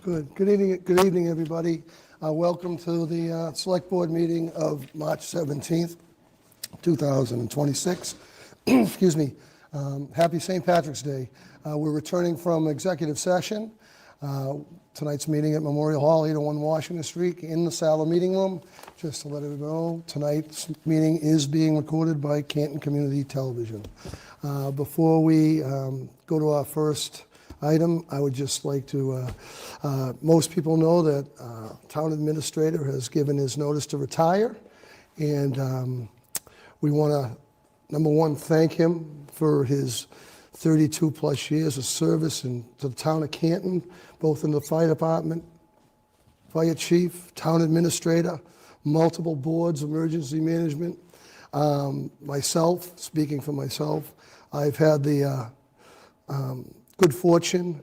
Good. Good evening, everybody. Welcome to the Select Board meeting of March 17th, 2026. Excuse me. Happy St. Patrick's Day. We're returning from executive session. Tonight's meeting at Memorial Hall, 801 Washington Street, in the Sala meeting room. Just to let everyone know, tonight's meeting is being recorded by Canton Community Television. Before we go to our first item, I would just like to, most people know that town administrator has given his notice to retire, and we want to, number one, thank him for his 32 plus years of service to the town of Canton, both in the fire department, fire chief, town administrator, multiple boards, emergency management. Myself, speaking for myself, I've had the good fortune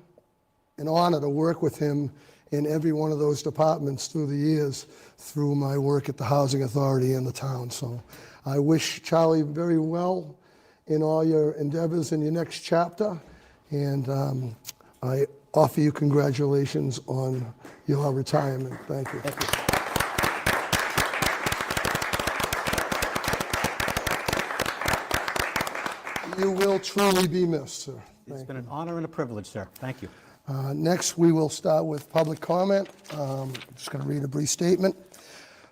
and honor to work with him in every one of those departments through the years, through my work at the Housing Authority in the town. So I wish Charlie very well in all your endeavors in your next chapter, and I offer you congratulations on your retirement. Thank you. Thank you. You will truly be missed, sir. It's been an honor and a privilege, sir. Thank you. Next, we will start with public comment. I'm just going to read a brief statement.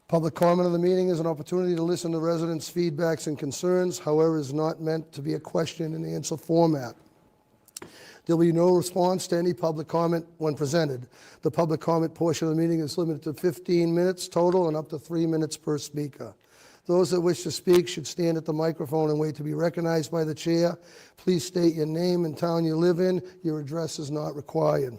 Public comment of the meeting is an opportunity to listen to residents' feedbacks and concerns. However, is not meant to be a question and answer format. There will be no response to any public comment when presented. The public comment portion of the meeting is limited to 15 minutes total and up to 3 minutes per speaker. Those that wish to speak should stand at the microphone and wait to be recognized by the chair. Please state your name and town you live in. Your address is not required.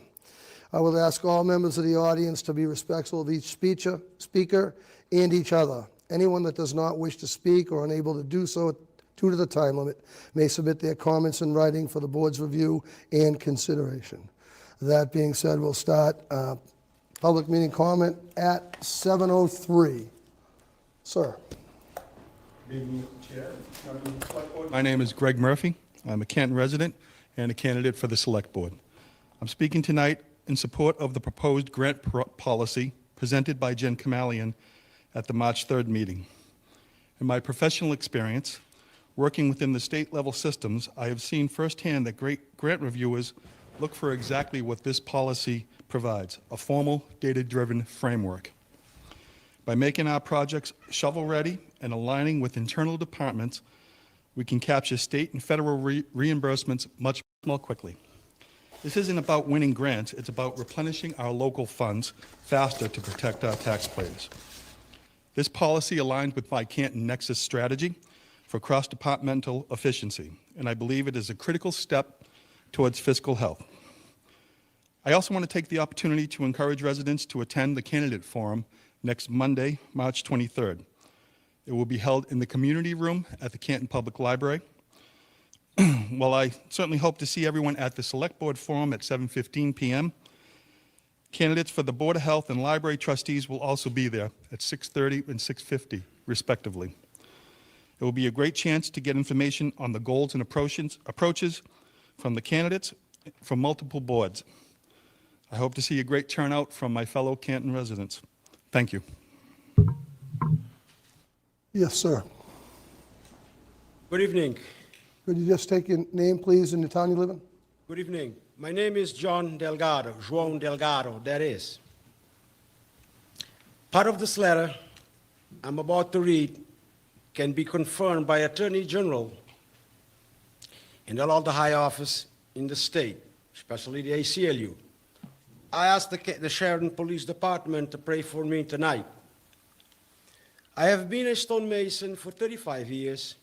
I will ask all members of the audience to be respectful of each speaker and each other. Anyone that does not wish to speak or unable to do so due to the time limit may submit their comments in writing for the board's review and consideration. That being said, we'll start public meeting comment at 7:03. Sir. Good evening, Chair. My name is Greg Murphy. I'm a Canton resident and a candidate for the Select Board. I'm speaking tonight in support of the proposed grant policy presented by Jen Kamalian at the March 3rd meeting. In my professional experience, working within the state-level systems, I have seen firsthand that great grant reviewers look for exactly what this policy provides, a formal, data-driven framework. By making our projects shovel-ready and aligning with internal departments, we can capture state and federal reimbursements much more quickly. This isn't about winning grants, it's about replenishing our local funds faster to protect our taxpayers. This policy aligns with my Canton Nexus strategy for cross-departmental efficiency, and I believe it is a critical step towards fiscal health. I also want to take the opportunity to encourage residents to attend the candidate forum next Monday, March 23rd. It will be held in the community room at the Canton Public Library. While I certainly hope to see everyone at the Select Board Forum at 7:15 p.m., candidates for the Board of Health and Library trustees will also be there at 6:30 and 6:50, respectively. It will be a great chance to get information on the goals and approaches from the candidates from multiple boards. I hope to see a great turnout from my fellow Canton residents. Thank you. Yes, sir. Good evening. Could you just take your name, please, and the town you live in? Good evening. My name is João Delgado, that is. Part of this letter I'm about to read can be confirmed by Attorney General and all the high office in the state, especially the ACLU. I asked the Sheridan Police Department to pray for me tonight. I have been a stonemason for 35 years.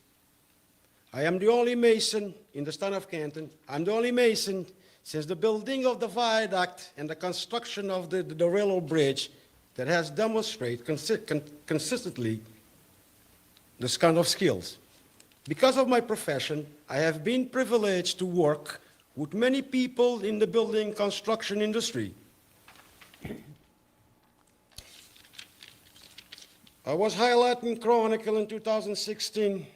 I am the only mason in the town of Canton. I'm the only mason since the building of the viaduct and the construction of the railroad bridge that has demonstrated consistently this kind of skills. Because of my profession, I have been privileged to work with many people in the building construction industry. I was highlighting Chronicle in 2016,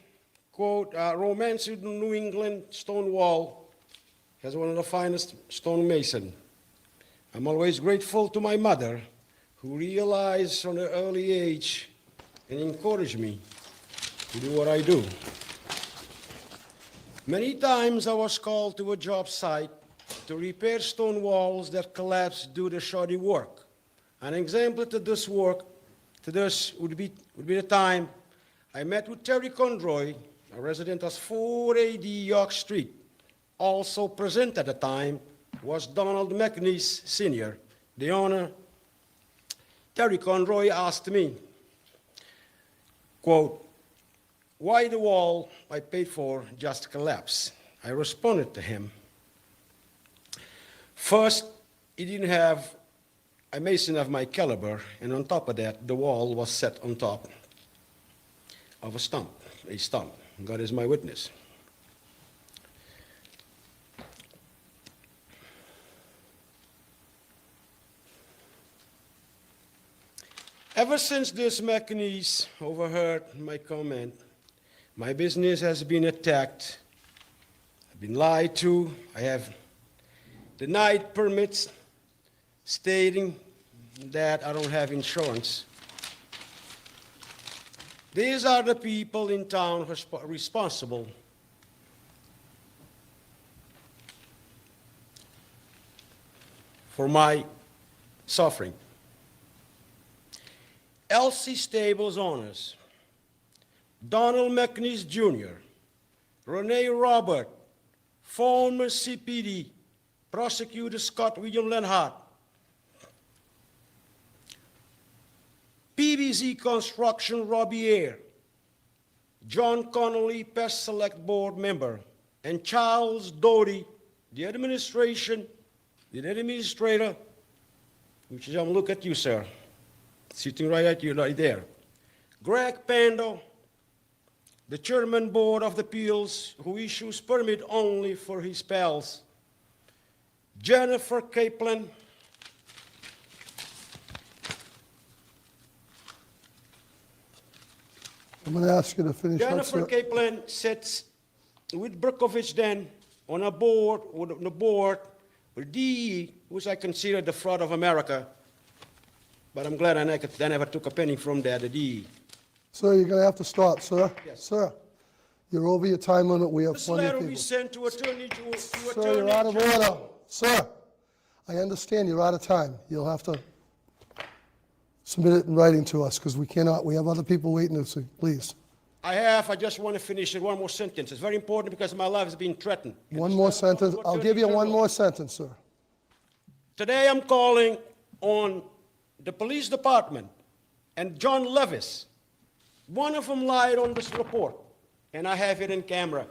quote, romance in New England stone wall as one of the finest stonemason. I'm always grateful to my mother, who realized from an early age and encouraged me to do what I do. Many times I was called to a job site to repair stone walls that collapsed due to shoddy work. An example to this would be the time I met with Terry Conroy, a resident of 4AD York Street. Also present at the time was Donald McNeese Sr., the owner. Terry Conroy asked me, quote, "Why the wall I paid for just collapsed?" I responded to him, "First, he didn't have a mason of my caliber, and on top of that, the wall was set on top of a stump. God is my witness. Ever since this McNeese overheard my comment, my business has been attacked. I've been lied to. I have denied permits, stating that I don't have insurance. These are the people in town responsible for my suffering. LC Stables owners, Donald McNeese Jr., Renee Robert, former CPD, Prosecutor Scott William Lenhart, PBZ Construction Robbie Ayer, John Connolly, Pest Select Board member, and Charles Doty, the administrator, which is, I'm look at you, sir, sitting right at you, right there. Greg Pando, the chairman board of the appeals, who issues permit only for his pals. Jennifer Kaplan, I'm going to ask you to finish up, Jennifer sir. Kaplan sits with Berkovich then on a board, with DE, which I consider the fraud of America. But I'm glad I never took a penny from that, the DE. Sir, you're going to have to stop, sir. Yes. Sir, you're over your time limit. We have This plenty of letter we people. sent to Attorney Sir, you're out of order. Sir, I understand you're out of time. You'll have to submit it in writing to us because we cannot, we have other people waiting to see. Please. I just want to finish it. One more sentence. It's very important because my life is being threatened. One more sentence. I'll give you one more sentence, sir. Today I'm calling on the police department and John Levis. One of them lied on this report, and I have it in camera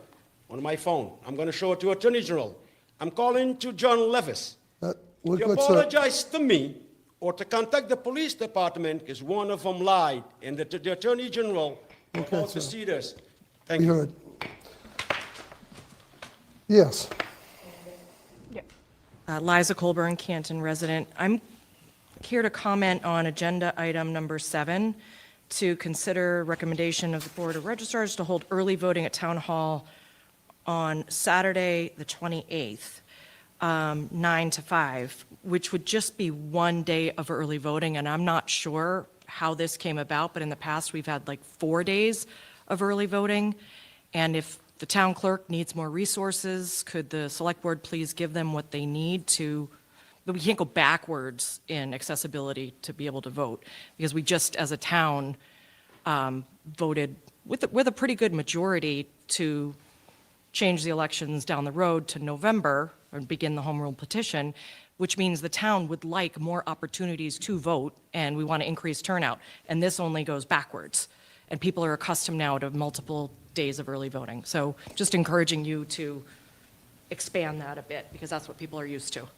on my phone. I'm going to show it to Attorney General. I'm calling to John Levis We're to good, sir. apologize to me or to contact the police department because one of them lied, and the Attorney General about the Cedars. Thank We you. heard. Yes. Liza Colburn, Canton resident. I'm here to comment on agenda item number 7, to consider recommendation of the Board of Registrars to hold early voting at Town Hall on Saturday, the 28th, 9 to 5, which would just be one day of early voting, and I'm not sure how this came about, but in the past, we've had like 4 days of early voting, and if the town clerk needs more resources, could the Select Board please give them what they need to, but we can't go backwards in accessibility to be able to vote, because we just, as a town, voted with a pretty good majority to change the elections down the road to November, or begin the home rule petition, which means the town would like more opportunities to vote, and we want to increase turnout. And this only goes backwards. And people are accustomed now to multiple days of early voting. So just encouraging you to expand that a bit, because that's what people are used to.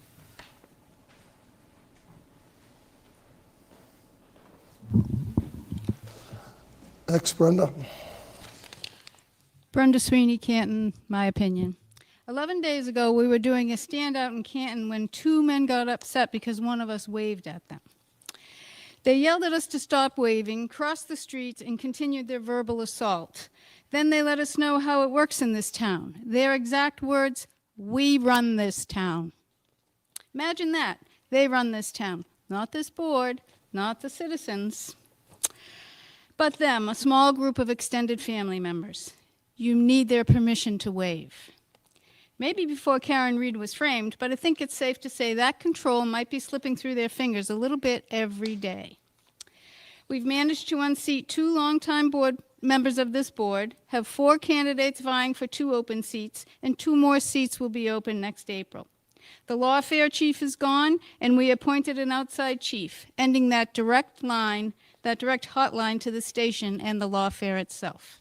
Brenda. Brenda Sweeney, Canton, my opinion. 11 days ago, we were doing a standout in Canton when 2 men got upset because one of us waved at them. They yelled at us to stop waving, crossed the streets, and continued their verbal assault. Then they let us know how it works in this town. Their exact words, "We run this town." Imagine that. They run this town, not this board, not the citizens, but them, a small group of extended family members. You need their permission to waive. Maybe before Karen Reed was framed, but I think it's safe to say that control might be slipping through their fingers a little bit every day. We've managed to unseat 2 longtime board members of this board, have 4 candidates vying for 2 open seats, and 2 more seats will be open next April. The lawfare chief is gone, and we appointed an outside chief, ending that direct hotline to the station and the lawfare itself.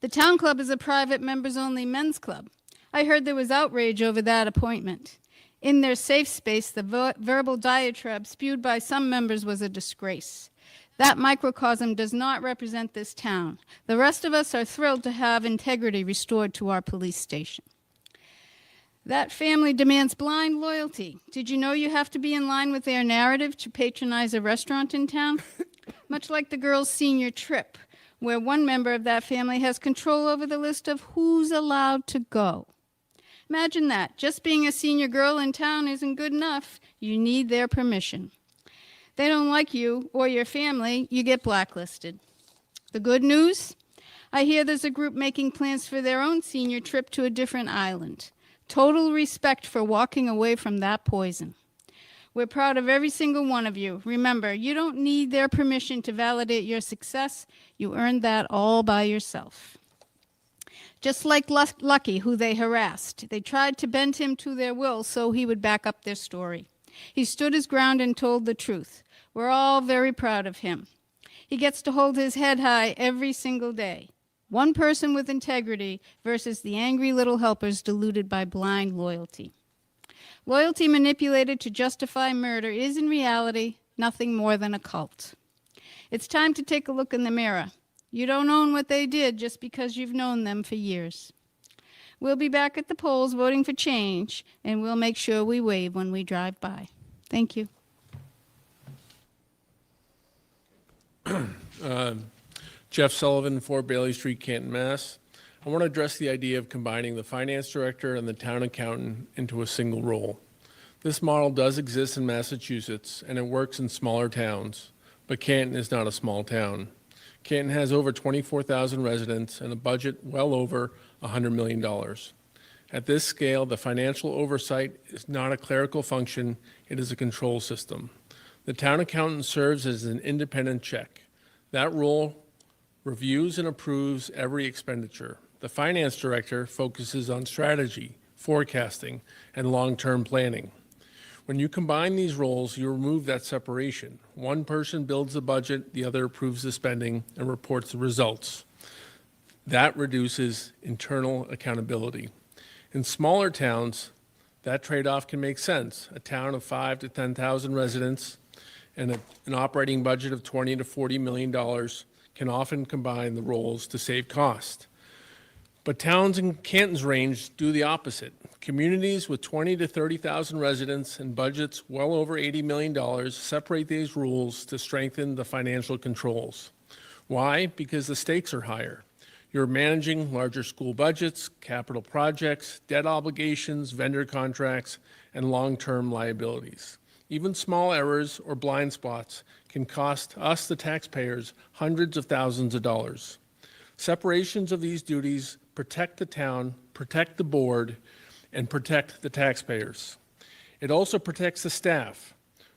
The town club is a private members-only men's club. I heard there was outrage over that appointment. In their safe space, the verbal diatribe spewed by some members was a disgrace. That microcosm does not represent this town. The rest of us are thrilled to have integrity restored to our police station. That family demands blind loyalty. Did you know you have to be in line with their narrative to patronize a restaurant in town? Much like the girls' senior trip, where one member of that family has control over the list of who's allowed to go. Imagine that. Just being a senior girl in town isn't good enough. You need their permission. They don't like you or your family, you get blacklisted. The good news? I hear there's a group making plans for their own senior trip to a different island. Total respect for walking away from that poison. We're proud of every single one of you. Remember, you don't need their permission to validate your success. You earned that all by yourself. Just like Lucky, who they harassed. They tried to bend him to their will so he would back up their story. He stood his ground and told the truth. We're all very proud of him. He gets to hold his head high every single day. One person with integrity versus the angry little helpers deluded by blind loyalty. Loyalty manipulated to justify murder is in reality nothing more than a cult. It's time to take a look in the mirror. You don't own what they did just because you've known them for years. We'll be back at the polls voting for change, and we'll make sure we wave when we drive by. Thank you. Jeff Sullivan, 4 Bailey Street, Canton, Mass. I want to address the idea of combining the finance director and the town accountant into a single role. This model does exist in Massachusetts, and it works in smaller towns, but Canton is not a small town. Canton has over 24,000 residents and a budget well over $100 million. At this scale, the financial oversight is not a clerical function, it is a control system. The town accountant serves as an independent check. That role reviews and approves every expenditure. The finance director focuses on strategy, forecasting, and long-term planning. When you combine these roles, you remove that separation. One person builds the budget, the other approves the spending and reports the results. That reduces internal accountability. In smaller towns, that trade-off can make sense. A town of 5,000 to 10,000 residents and an operating budget of $20 to $40 million can often combine the roles to save cost. But towns in Canton's range do the opposite. Communities with 20 to 30,000 residents and budgets well over $80 million separate these rules to strengthen the financial controls. Why? Because the stakes are higher. You're managing larger school budgets, capital projects, debt obligations, vendor contracts, and long-term liabilities. Even small errors or blind spots can cost us, the taxpayers, hundreds of thousands of dollars. Separations of these duties protect the town, protect the board, and protect the taxpayers. It also protects the staff.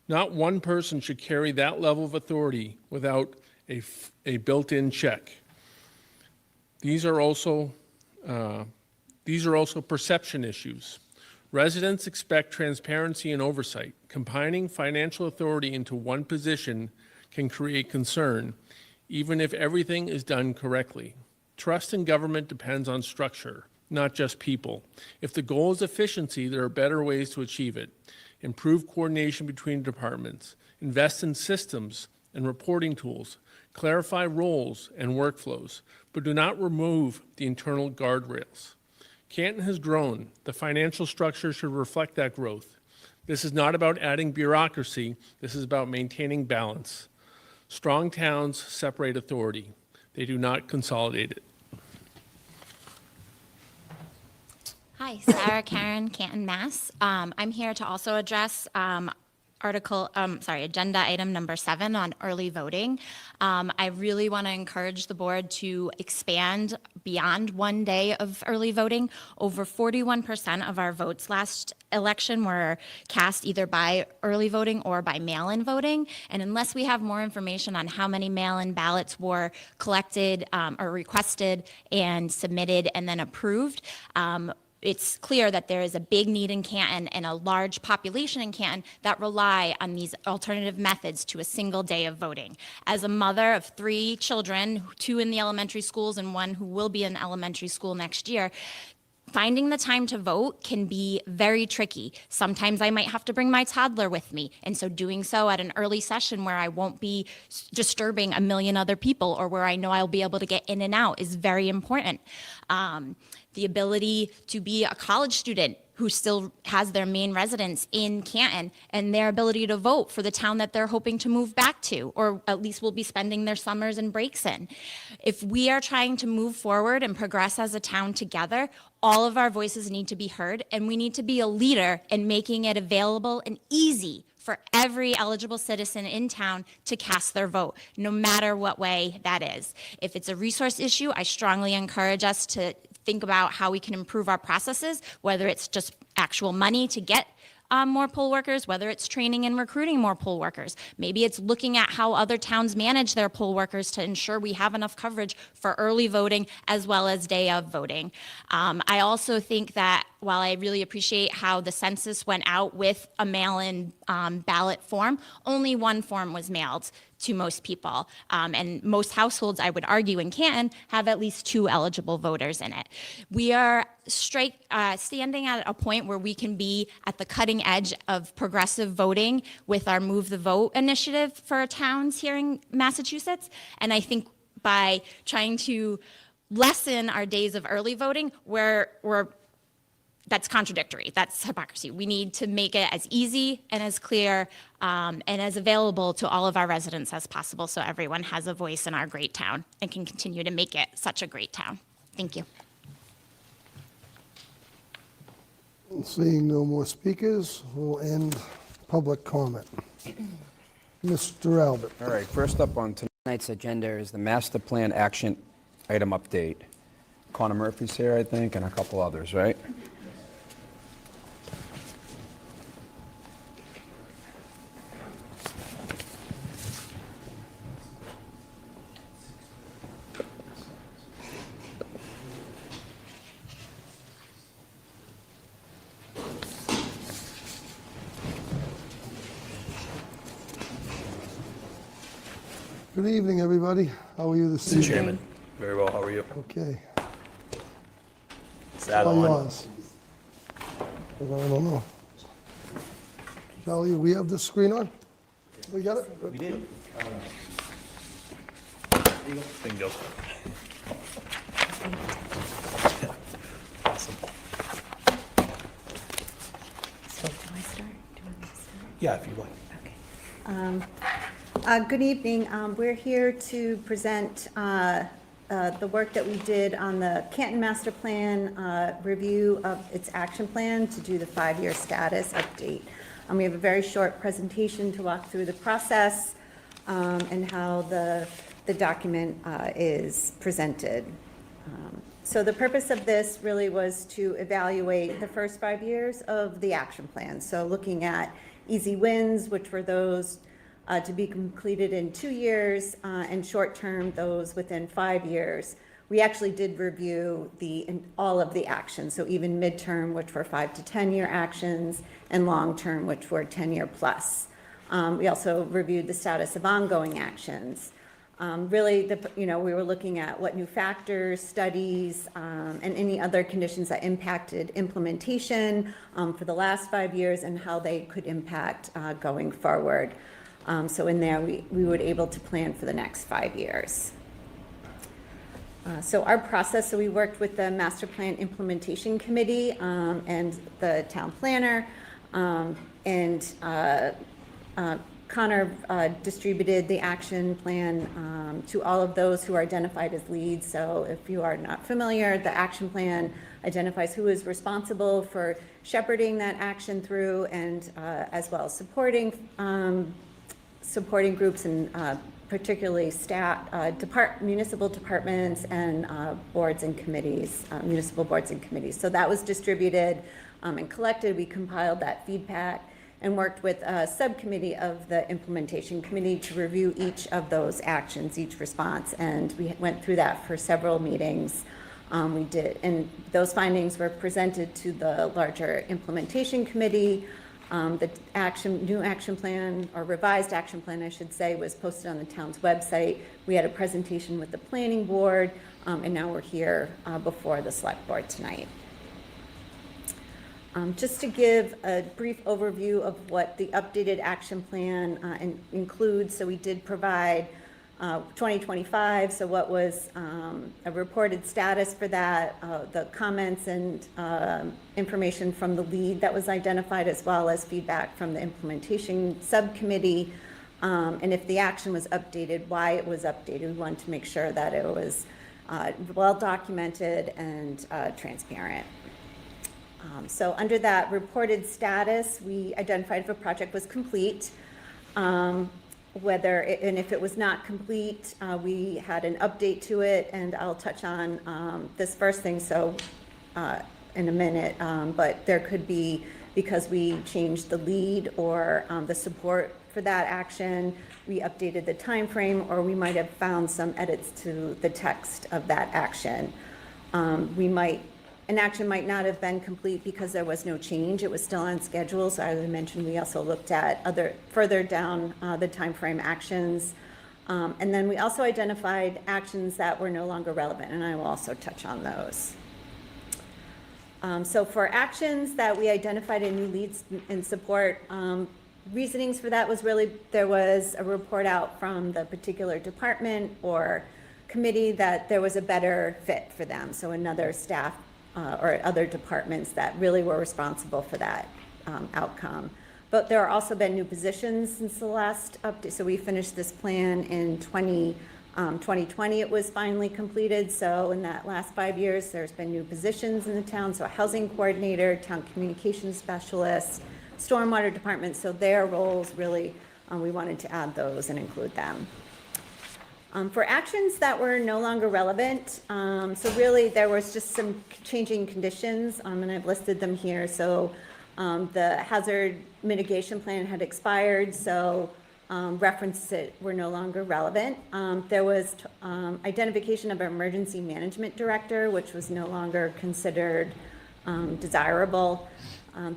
Not one person should carry that level of authority without a built-in check. These are also perception issues. Residents expect transparency and oversight. Combining financial authority into one position can create concern, even if everything is done correctly. Trust in government depends on structure, not just people. If the goal is efficiency, there are better ways to achieve it. Improve coordination between departments, invest in systems and reporting tools, clarify roles and workflows, but do not remove the internal guardrails. Canton has grown. The financial structure should reflect that growth. This is not about adding bureaucracy. This is about maintaining balance. Strong towns separate authority. They do not consolidate it. Hi, Sarah Karen, Canton, Mass. I'm here to also address agenda item number 7 on early voting. I really want to encourage the board to expand beyond 1 day of early voting. Over 41% of our votes last election were cast either by early voting or by mail-in voting. And unless we have more information on how many mail-in ballots were collected or requested and submitted and then approved, it's clear that there is a big need in Canton and a large population in Canton that rely on these alternative methods to a single day of voting. As a mother of 3 children, 2 in the elementary schools and 1 who will be in elementary school next year, finding the time to vote can be very tricky. Sometimes I might have to bring my toddler with me, and so doing so at an early session where I won't be disturbing a million other people or where I know I'll be able to get in and out is very important. The ability to be a college student who still has their main residence in Canton and their ability to vote for the town that they're hoping to move back to, or at least will be spending their summers and breaks in. If we are trying to move forward and progress as a town together, all of our voices need to be heard, and we need to be a leader in making it available and easy for every eligible citizen in town to cast their vote, no matter what way that is. If it's a resource issue, I strongly encourage us to think about how we can improve our processes, whether it's just actual money to get more poll workers, whether it's training and recruiting more poll workers. Maybe it's looking at how other towns manage their poll workers to ensure we have enough coverage for early voting as well as day of voting. I also think that while I really appreciate how the census went out with a mail-in ballot form, only 1 form was mailed to most people. And most households, I would argue, in Canton have at least 2 eligible voters in it. We are standing at a point where we can be at the cutting edge of progressive voting with our Move the Vote initiative for towns here in Massachusetts. And I think by trying to lessen our days of early voting, that's contradictory. That's hypocrisy. We need to make it as easy and as clear and as available to all of our residents as possible so everyone has a voice in our great town and can continue to make it such a great town. Thank you. Seeing no more speakers, we'll end public comment. Mr. Albert. All right, first up on tonight's agenda is the master plan action item update. Connor Murphy's here, I think, and a couple others, right? Good evening, everybody. How are you this evening? Chairman. Very well, how are you? Okay. Is that All on? yours. I don't know. Charlie, we have the screen on? We got it? We did. Bingo. Awesome. So, do I start? Do you want me to start? Yeah, if you like. Okay. Good evening. We're here to present the work that we did on the Canton Master Plan, review of its action plan to do the 5-year status update. We have a very short presentation to walk through the process and how the document is presented. So the purpose of this really was to evaluate the first 5 years of the action plan. So looking at easy wins, which were those to be completed in 2 years, and short-term, those within 5 years. We actually did review all of the actions, so even midterm, which were 5 to 10-year actions, and long-term, which were 10-year plus. We also reviewed the status of ongoing actions. Really, we were looking at what new factors, studies, and any other conditions that impacted implementation for the last 5 years and how they could impact going forward. So in there, we were able to plan for the next 5 years. So our process, so we worked with the Master Plan Implementation Committee and the town planner, and Connor distributed the action plan to all of those who are identified as leads. So if you are not familiar, the action plan identifies who is responsible for shepherding that action through, and as well as supporting groups and particularly staff, municipal departments and boards and committees, municipal boards and committees. So that was distributed and collected. We compiled that feedback and worked with a subcommittee of the implementation committee to review each of those actions, each response. And we went through that for several meetings. We did, and those findings were presented to the larger implementation committee. The new action plan, or revised action plan, I should say, was posted on the town's website. We had a presentation with the planning board, and now we're here before the select board tonight. Just to give a brief overview of what the updated action plan includes. So we did provide 2025, so what was a reported status for that, the comments and information from the lead that was identified, as well as feedback from the implementation subcommittee, and if the action was updated, why it was updated. We wanted to make sure that it was well documented and transparent. So under that reported status, we identified if a project was complete, and if it was not complete, we had an update to it, and I'll touch on this first thing in a minute, but there could be, because we changed the lead or the support for that action, we updated the time frame, or we might have found some edits to the text of that action. An action might not have been complete because there was no change. It was still on schedule. So as I mentioned, we also looked at further down the timeframe actions. And then we also identified actions that were no longer relevant, and I will also touch on those. So for actions that we identified in new leads in support, reasonings for that was really, there was a report out from the particular department or committee that there was a better fit for them. So another staff or other departments that really were responsible for that outcome. But there are also been new positions since the last update. So we finished this plan in 2020. It was finally completed. So in that last 5 years, there's been new positions in the town. So a housing coordinator, town communications specialist, stormwater department. So their roles really, we wanted to add those and include them. For actions that were no longer relevant, so really there was just some changing conditions, and I've listed them here. So the hazard mitigation plan had expired, so references were no longer relevant. There was identification of an emergency management director, which was no longer considered desirable.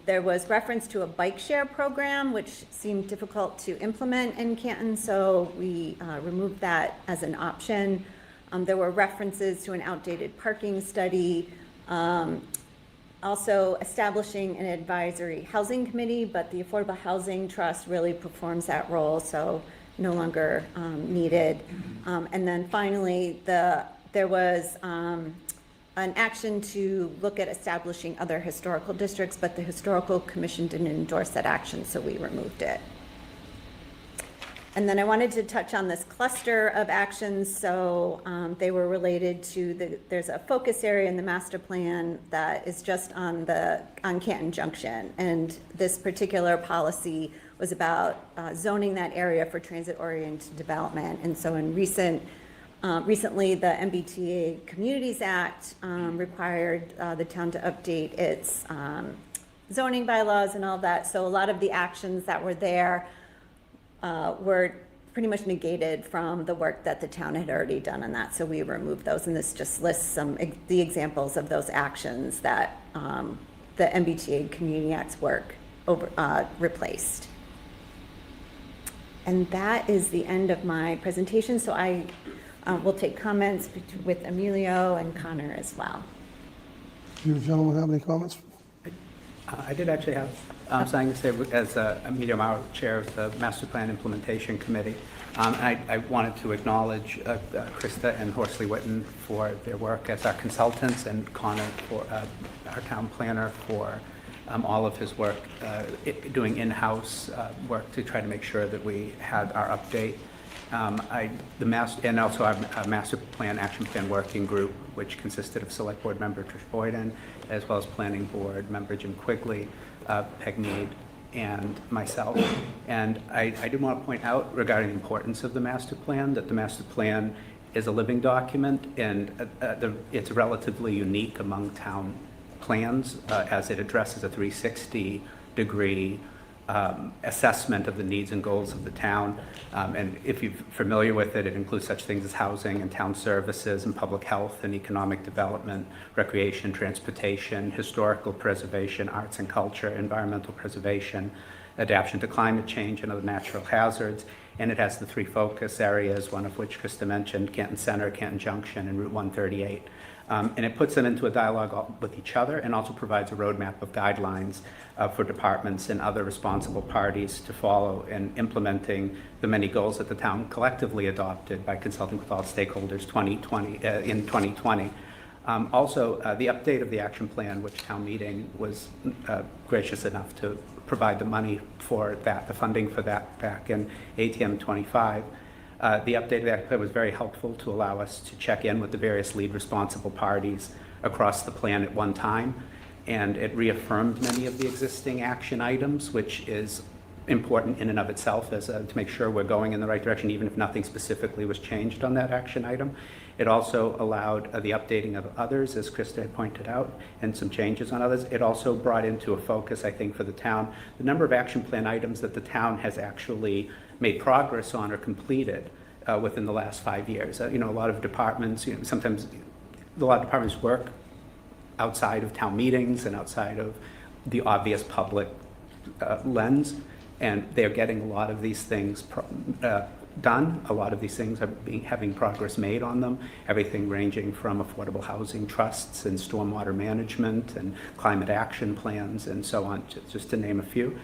There was reference to a bike share program, which seemed difficult to implement in Canton, so we removed that as an option. There were references to an outdated parking study, also establishing an advisory housing committee, but the Affordable Housing Trust really performs that role, so no longer needed. And then finally, there was an action to look at establishing other historical districts, but the Historical Commission didn't endorse that action, so we removed it. And then I wanted to touch on this cluster of actions. So they were related to there's a focus area in the master plan that is just on Canton Junction. And this particular policy was about zoning that area for transit-oriented development. And so in recently, the MBTA Communities Act required the town to update its zoning bylaws and all that. So a lot of the actions that were there were pretty much negated from the work that the town had already done on that. So we removed those, and this just lists the examples of those actions that the MBTA Community Act's work replaced. And that is the end of my presentation. So I will take comments with Emilio and Connor as well. Do you gentlemen have any comments? I did actually have something to say as Emilio Mauro, Chair of the Master Plan Implementation Committee. I wanted to acknowledge Krista and Horsley Witten for their work as our consultants, and Connor, for our town planner, for all of his work, doing in-house work to try to make sure that we had our update. And also our master plan, action plan working group, which consisted of select board member Trish Boyden, as well as planning board member Jim Quigley, Peg Mead, and myself. And I do want to point out regarding the importance of the master plan, that the master plan is a living document, and it's relatively unique among town plans, as it addresses a 360-degree assessment of the needs and goals of the town. And if you're familiar with it, it includes such things as housing and town services and public health and economic development, recreation, transportation, historical preservation, arts and culture, environmental preservation, adaptation to climate change and other natural hazards. And it has the 3 focus areas, one of which Krista mentioned, Canton Center, Canton Junction, and Route 138. And it puts them into a dialogue with each other and also provides a roadmap of guidelines for departments and other responsible parties to follow in implementing the many goals that the town collectively adopted by consulting with all stakeholders in 2020. Also, the update of the action plan, which town meeting was gracious enough to provide the money for that, the funding for that back in ATM 25. The update of that plan was very helpful to allow us to check in with the various lead responsible parties across the plan at one time, and it reaffirmed many of the existing action items, which is important in and of itself as to make sure we're going in the right direction, even if nothing specifically was changed on that action item. It also allowed the updating of others, as Krista had pointed out, and some changes on others. It also brought into a focus, I think, for the town, the number of action plan items that the town has actually made progress on or completed within the last 5 years. A lot of departments, sometimes a lot of departments work outside of town meetings and outside of the obvious public lens, and they're getting a lot of these things done. A lot of these things are having progress made on them, everything ranging from affordable housing trusts and stormwater management and climate action plans and so on, just to name a few.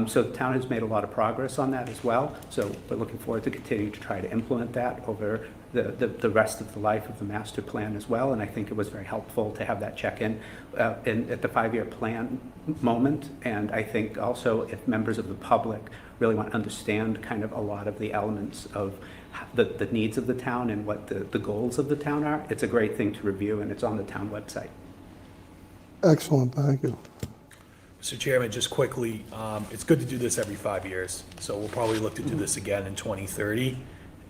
So the town has made a lot of progress on that as well. So we're looking forward to continuing to try to implement that over the rest of the life of the master plan as well. And I think it was very helpful to have that check-in at the 5-year plan moment. And I think also if members of the public really want to understand kind of a lot of the elements of the needs of the town and what the goals of the town are, it's a great thing to review, and it's on the town website. Excellent, thank you. Mr. Chairman, just quickly, it's good to do this every 5 years. So we'll probably look to do this again in 2030.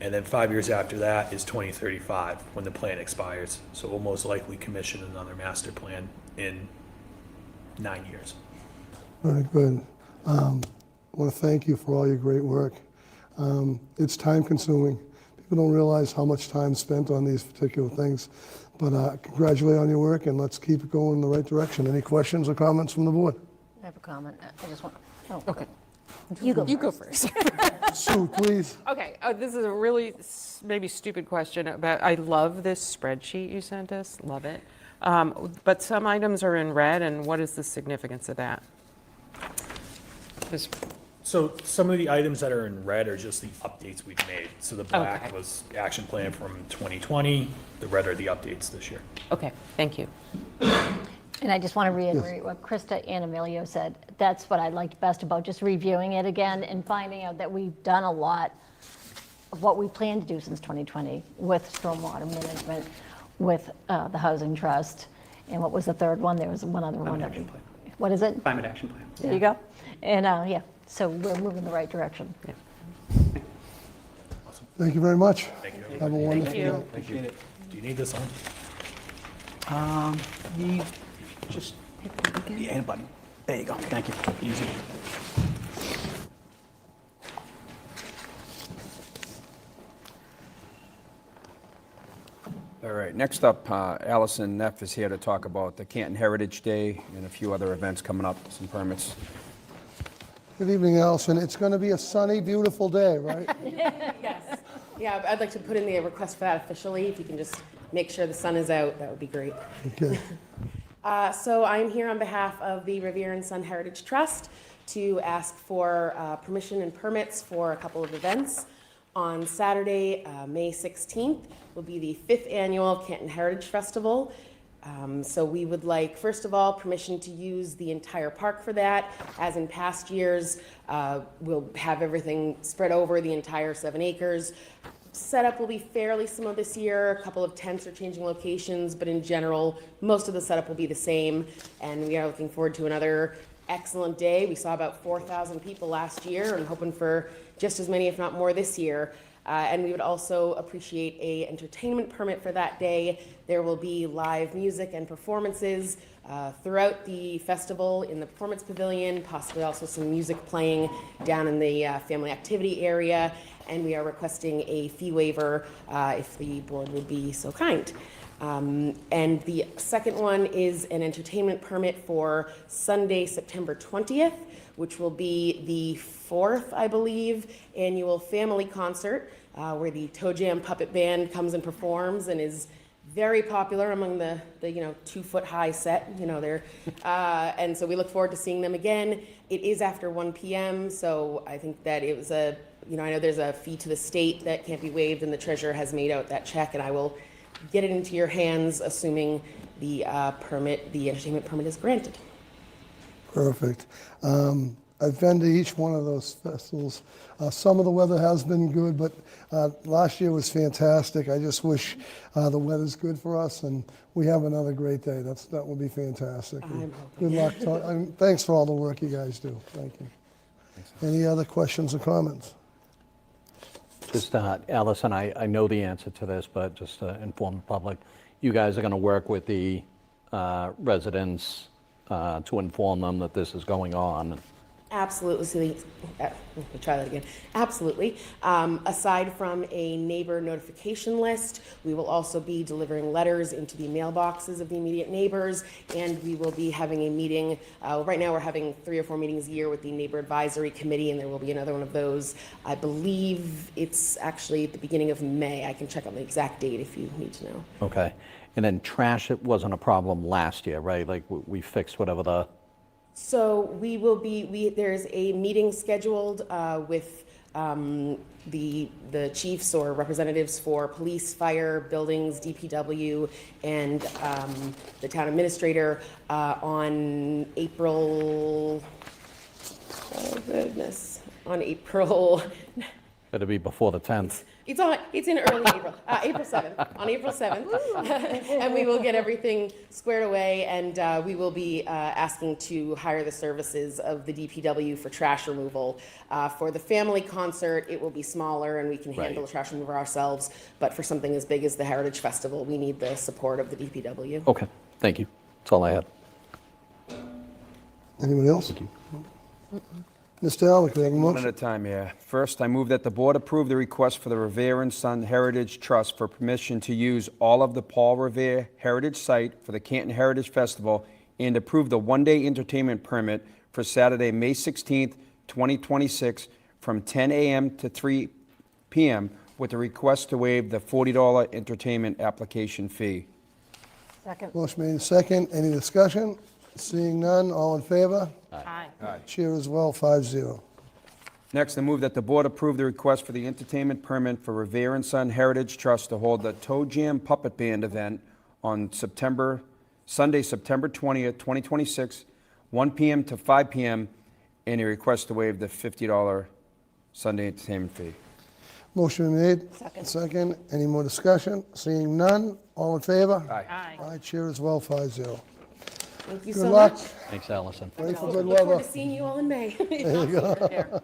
And then 5 years after that is 2035, when the plan expires. So we'll most likely commission another master plan in 9 years. Very good. I want to thank you for all your great work. It's time consuming. People don't realize how much time spent on these particular things. But congratulate on your work, and let's keep it going in the right direction. Any questions or comments from the board? I have a comment. I just want, okay. You go first. Sue, please. Okay, this is a really maybe stupid question, but I love this spreadsheet you sent us, love it. But some items are in red, and what is the significance of that? So some of the items that are in red are just the updates we've made. So the black Okay. was action plan from 2020. The red are the updates this year. Okay, thank you. And I just want to reiterate what Krista and Emilio said. That's what I liked best about just reviewing it again and finding out that we've done a lot of what we planned to do since 2020 with stormwater management, with the housing trust, and what was the third one? There was one other one. Climate action plan. What is it? Climate action plan. There you go. And yeah, so we're moving in the right direction. Yeah. Thank you very much. Thank you. Have a wonderful day. Appreciate it. Do you need this on? Just hit the A button. There you go. Thank you. Easy. All right, next up, Allison Neff is here to talk about the Canton Heritage Day and a few other events coming up, some permits. Good evening, Allison. It's going to be a sunny, beautiful day, right? Yes. Yeah, I'd like to put in the request for that officially. If you can just make sure the sun is out, that would be great. Okay. So I'm here on behalf of the Revere and Son Heritage Trust to ask for permission and permits for a couple of events. On Saturday, May 16th, will be the 5th annual Canton Heritage Festival. So we would like, first of all, permission to use the entire park for that. As in past years, we'll have everything spread over the entire 7 acres. Setup will be fairly similar this year. A couple of tents are changing locations, but in general, most of the setup will be the same. And we are looking forward to another excellent day. We saw about 4,000 people last year and hoping for just as many, if not more, this year. And we would also appreciate a entertainment permit for that day. There will be live music and performances throughout the festival in the performance pavilion, possibly also some music playing down in the family activity area. And we are requesting a fee waiver if the board would be so kind. And the second one is an entertainment permit for Sunday, September 20th, which will be the 4th, I believe, annual family concert where the Toe Jam Puppet Band comes and performs and is very popular among the 2-foot-high set, there. And so we look forward to seeing them again. It is after 1 p.m., so I think that it was I know there's a fee to the state that can't be waived, and the treasurer has made out that check, and I will get it into your hands, assuming the entertainment permit is granted. Perfect. I've been to each one of those festivals. Some of the weather has been good, but last year was fantastic. I just wish the weather's good for us and we have another great day. That will be fantastic. Good luck. Thanks for all the work you guys do. Thank you. Any other questions or comments? Just, Allison, I know the answer to this, but just to inform the public, you guys are going to work with the residents to inform them that this is going on. Absolutely. Let me try that again. Absolutely. Aside from a neighbor notification list, we will also be delivering letters into the mailboxes of the immediate neighbors, and we will be having a meeting. Right now we're having 3 or 4 meetings a year with the Neighbor Advisory Committee, and there will be another one of those. I believe it's actually at the beginning of May. I can check on the exact date if you need to know. Okay. And then trash, it wasn't a problem last year, right? Like we fixed whatever the... So we will be, there's a meeting scheduled with the chiefs or representatives for police, fire, buildings, DPW, and the town administrator on April, oh goodness, on April. It'll be before the 10th. It's in early April, April 7th, on April 7th. And we will get everything squared away, and we will be asking to hire the services of the DPW for trash removal. For the family concert, it will be smaller and we can handle the trash removal ourselves. But for something as big as the Heritage Festival, we need the support of the DPW. Okay, thank you. That's all I had. Anyone else? Mr. Alec, we have a One motion. at a time here. First, I move that the board approve the request for the Revere and Son Heritage Trust for permission to use all of the Paul Revere Heritage Site for the Canton Heritage Festival and approve the one-day entertainment permit for Saturday, May 16th, 2026, from 10 a.m. to 3 p.m. with a request to waive the $40 entertainment application fee. Second. Motion made second. Any discussion? Seeing none, all in favor? Aye. Chair as well, 5-0. Next, I move that the board approve the request for the entertainment permit for Revere and Son Heritage Trust to hold the Toe Jam Puppet Band event on Sunday, September 20th, 2026, 1 p.m. to 5 p.m., and a request to waive the $50 Sunday entertainment fee. Motion made. Second. Second. Any more discussion? Seeing none, all in favor? Aye. Aye, chair as well, 5-0. Thank you Good so luck. much. Thanks, Allison. Ready for good Look forward weather. to seeing you all in May. There you go. There.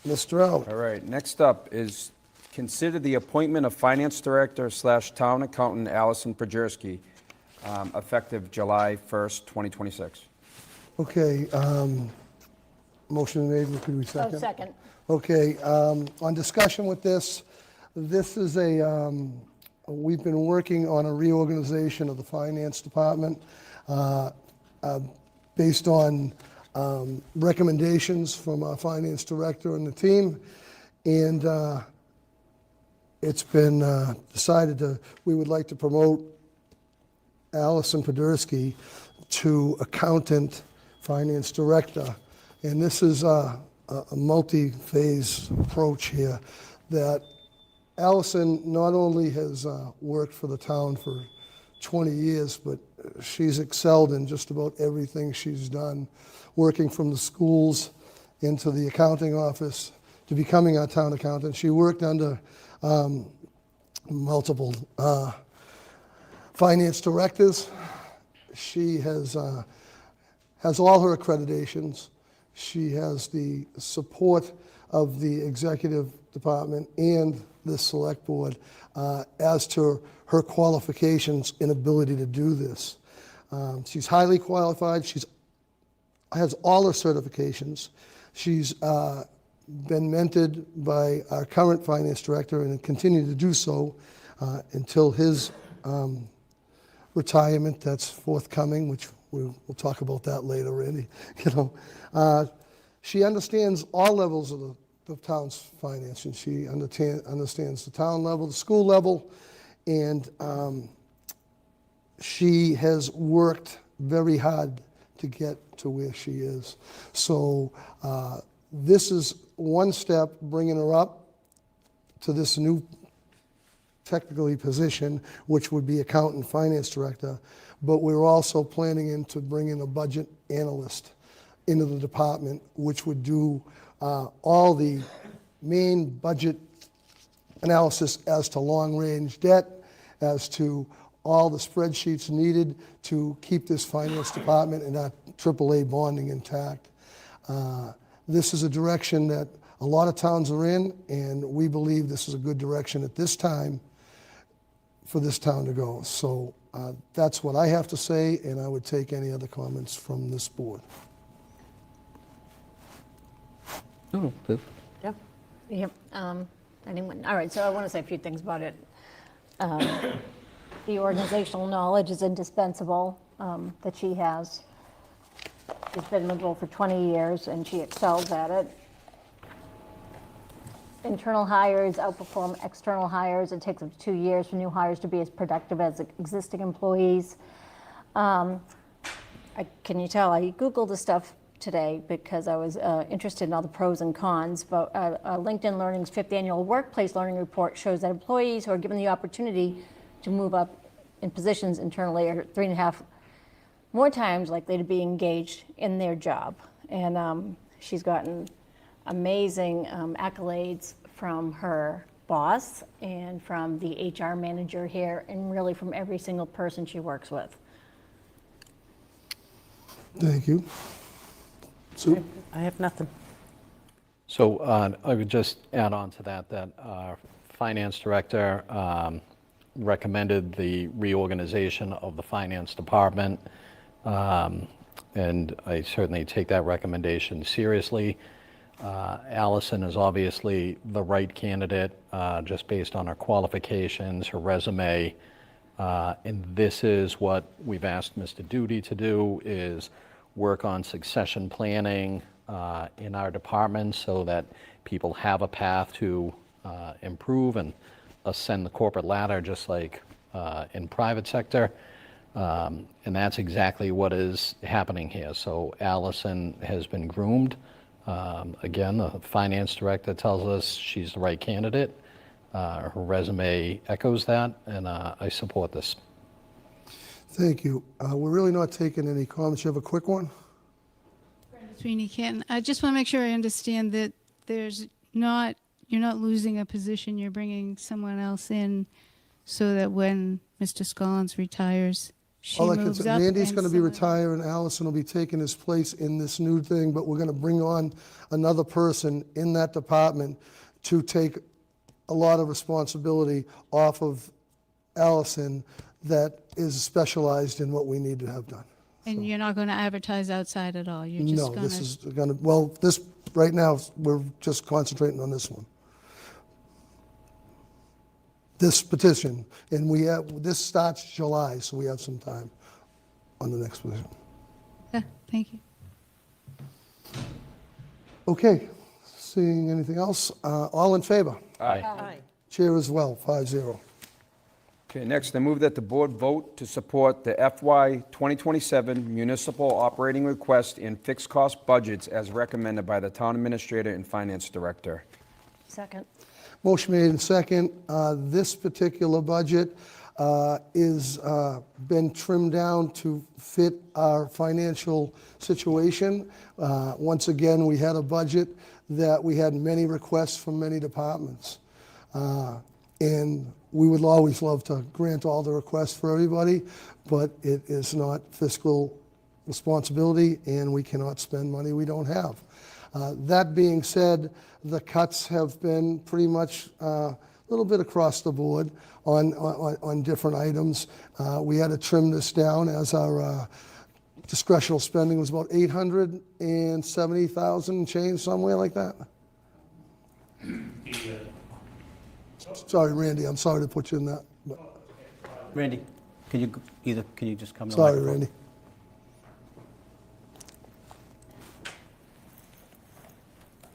Mr. Alec. All right, next up is consider the appointment of Finance Director / Town Accountant Allison Projerski, effective July 1st, 2026. Okay, motion made, could we Oh, second? second. Okay, on discussion with this is we've been working on a reorganization of the finance department based on recommendations from our finance director and the team. And it's been decided we would like to promote Allison Poderski to accountant finance director. And this is a multi-phase approach here that Allison not only has worked for the town for 20 years, but she's excelled in just about everything she's done, working from the schools into the accounting office to becoming our town accountant. She worked under multiple finance directors. She has all her accreditations. She has the support of the executive department and the select board as to her qualifications and ability to do this. She's highly qualified. She has all her certifications. She's been mentored by our current finance director and continue to do so until his retirement that's forthcoming, which we'll talk about that later, Randy. She understands all levels of the town's finance, and she understands the town level, the school level, and she has worked very hard to get to where she is. So this is one step bringing her up to this new technically position, which would be accountant finance director, but we're also planning to bring in a budget analyst into the department, which would do all the main budget analysis as to long-range debt, as to all the spreadsheets needed to keep this finance department and our AAA bonding intact. This is a direction that a lot of towns are in, and we believe this is a good direction at this time for this town to go. So that's what I have to say, and I would take any other comments from this board. Yeah. Yep. Anyone? All right, so I want to say a few things about it. The organizational knowledge is indispensable that she has. She's been in the role for 20 years, and she excels at it. Internal hires outperform external hires. It takes up to 2 years for new hires to be as productive as existing employees. Can you tell? I Googled the stuff today because I was interested in all the pros and cons, but LinkedIn Learning's 5th Annual Workplace Learning Report shows that employees who are given the opportunity to move up in positions internally are 3.5 more times likely to be engaged in their job. And she's gotten amazing accolades from her boss and from the HR manager here, and really from every single person she works with. Thank you. Sue? I have nothing. So I would just add on to that our finance director recommended the reorganization of the finance department, and I certainly take that recommendation seriously. Allison is obviously the right candidate just based on her qualifications, her resume, and this is what we've asked Mr. Duty to do, is work on succession planning in our department so that people have a path to improve and ascend the corporate ladder, just like in private sector. And that's exactly what is happening here. So Allison has been groomed. Again, the finance director tells us she's the right candidate. Her resume echoes that, and I support this. Thank you. We're really not taking any comments. You have a quick one? Sweeney Canton. I just want to make sure I understand that you're not losing a position, you're bringing someone else in so that when Mr. Scollins retires, she All I can moves say, up. Randy's and going to be someone- retiring, Allison will be taking his place in this new thing, but we're going to bring on another person in that department to take a lot of responsibility off of Allison that is specialized in what we need to have done. And you're not going to advertise outside at all? You're just No, going this to... is going to, well, this, right now, we're just concentrating on this one. This petition, and this starts July, so we have some time on the next petition. Yeah, thank you. Okay, seeing anything else? All in favor? Aye. Chair as well, 5-0. Okay, next, I move that the board vote to support the FY 2027 municipal operating request and fixed cost budgets as recommended by the town administrator and finance director. Second. Motion made in second. This particular budget is been trimmed down to fit our financial situation. Once again, we had a budget that we had many requests from many departments. And we would always love to grant all the requests for everybody, but it is not fiscal responsibility, and we cannot spend money we don't have. That being said, the cuts have been pretty much a little bit across the board on different items. We had to trim this down as our discretional spending was about $870,000 change, somewhere like that. Sorry, Randy, I'm sorry to put you in that. But Randy, can you just come to the sorry, microphone? Randy.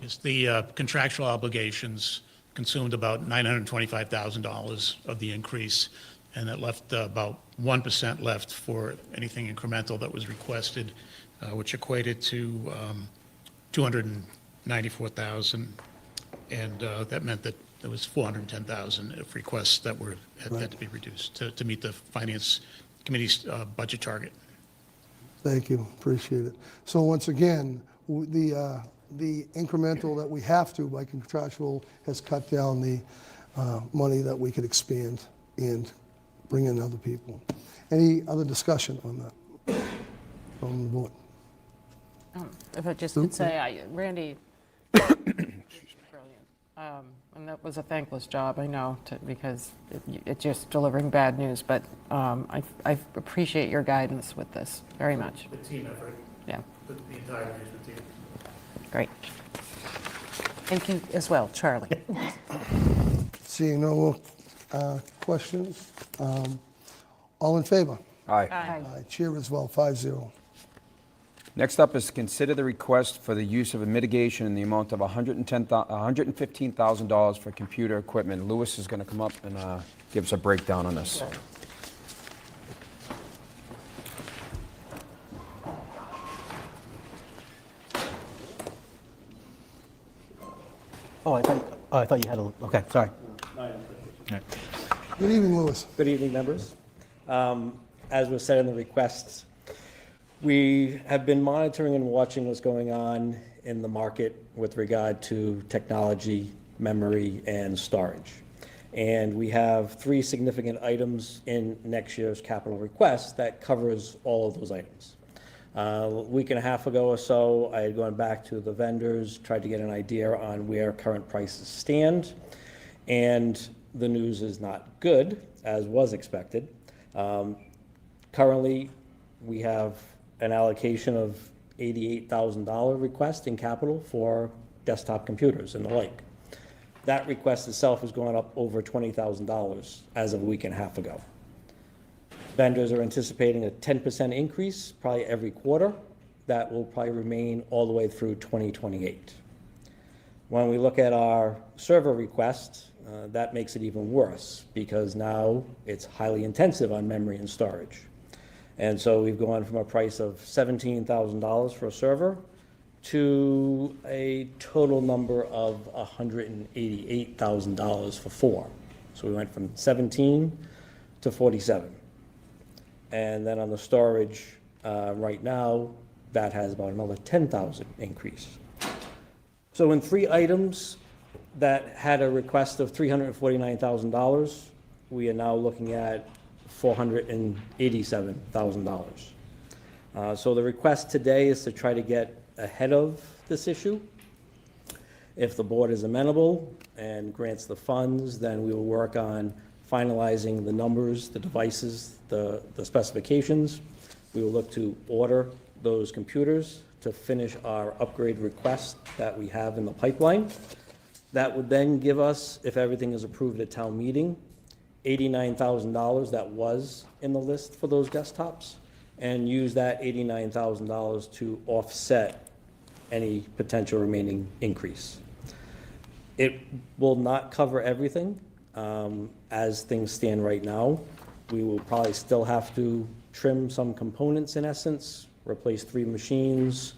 Is the contractual obligations consumed about $925,000 of the increase, and that left about 1% left for anything incremental that was requested, which equated to $294,000, and that meant that there was $410,000 of requests that had to be reduced to meet the Finance Committee's budget target. Thank you, appreciate it. So once again, the incremental that we have to by contractual has cut down the money that we could expand and bring in other people. Any other discussion on that from the board? If I just could say, Randy, brilliant. And that was a thankless job, I know, because it's just delivering bad news, but I appreciate your guidance with this very much. The team effort. Yeah. The entire management team. Great. Thank you as well, Charlie. Seeing no more questions, all in favor? Aye. Aye. Chair as well, 5-0. Next up is to consider the request for the use of a mitigation in the amount of $115,000 for computer equipment. Lewis is going to come up and give us a breakdown on this. Oh, I thought you had a, okay, sorry. Good evening, Lewis. Good evening, members. As was said in the requests, we have been monitoring and watching what's going on in the market with regard to technology, memory, and storage. And we have 3 significant items in next year's capital request that covers all of those items. A week and a half ago or so, I had gone back to the vendors, tried to get an idea on where current prices stand, and the news is not good, as was expected. Currently, we have an allocation of $88,000 request in capital for desktop computers and the like. That request itself has gone up over $20,000 as of a week and a half ago. Vendors are anticipating a 10% increase probably every quarter. That will probably remain all the way through 2028. When we look at our server request, that makes it even worse because now it's highly intensive on memory and storage. And so we've gone from a price of $17,000 for a server to a total number of $188,000 for 4. So we went from 17 to 47. And then on the storage, right now, that has about another 10,000 increase. So in 3 items that had a request of $349,000, we are now looking at $487,000. So the request today is to try to get ahead of this issue. If the board is amenable and grants the funds, then we will work on finalizing the numbers, the devices, the specifications. We will look to order those computers to finish our upgrade request that we have in the pipeline. That would then give us, if everything is approved at town meeting, $89,000 that was in the list for those desktops, and use that $89,000 to offset any potential remaining increase. It will not cover everything. As things stand right now, we will probably still have to trim some components in essence, replace 3 machines,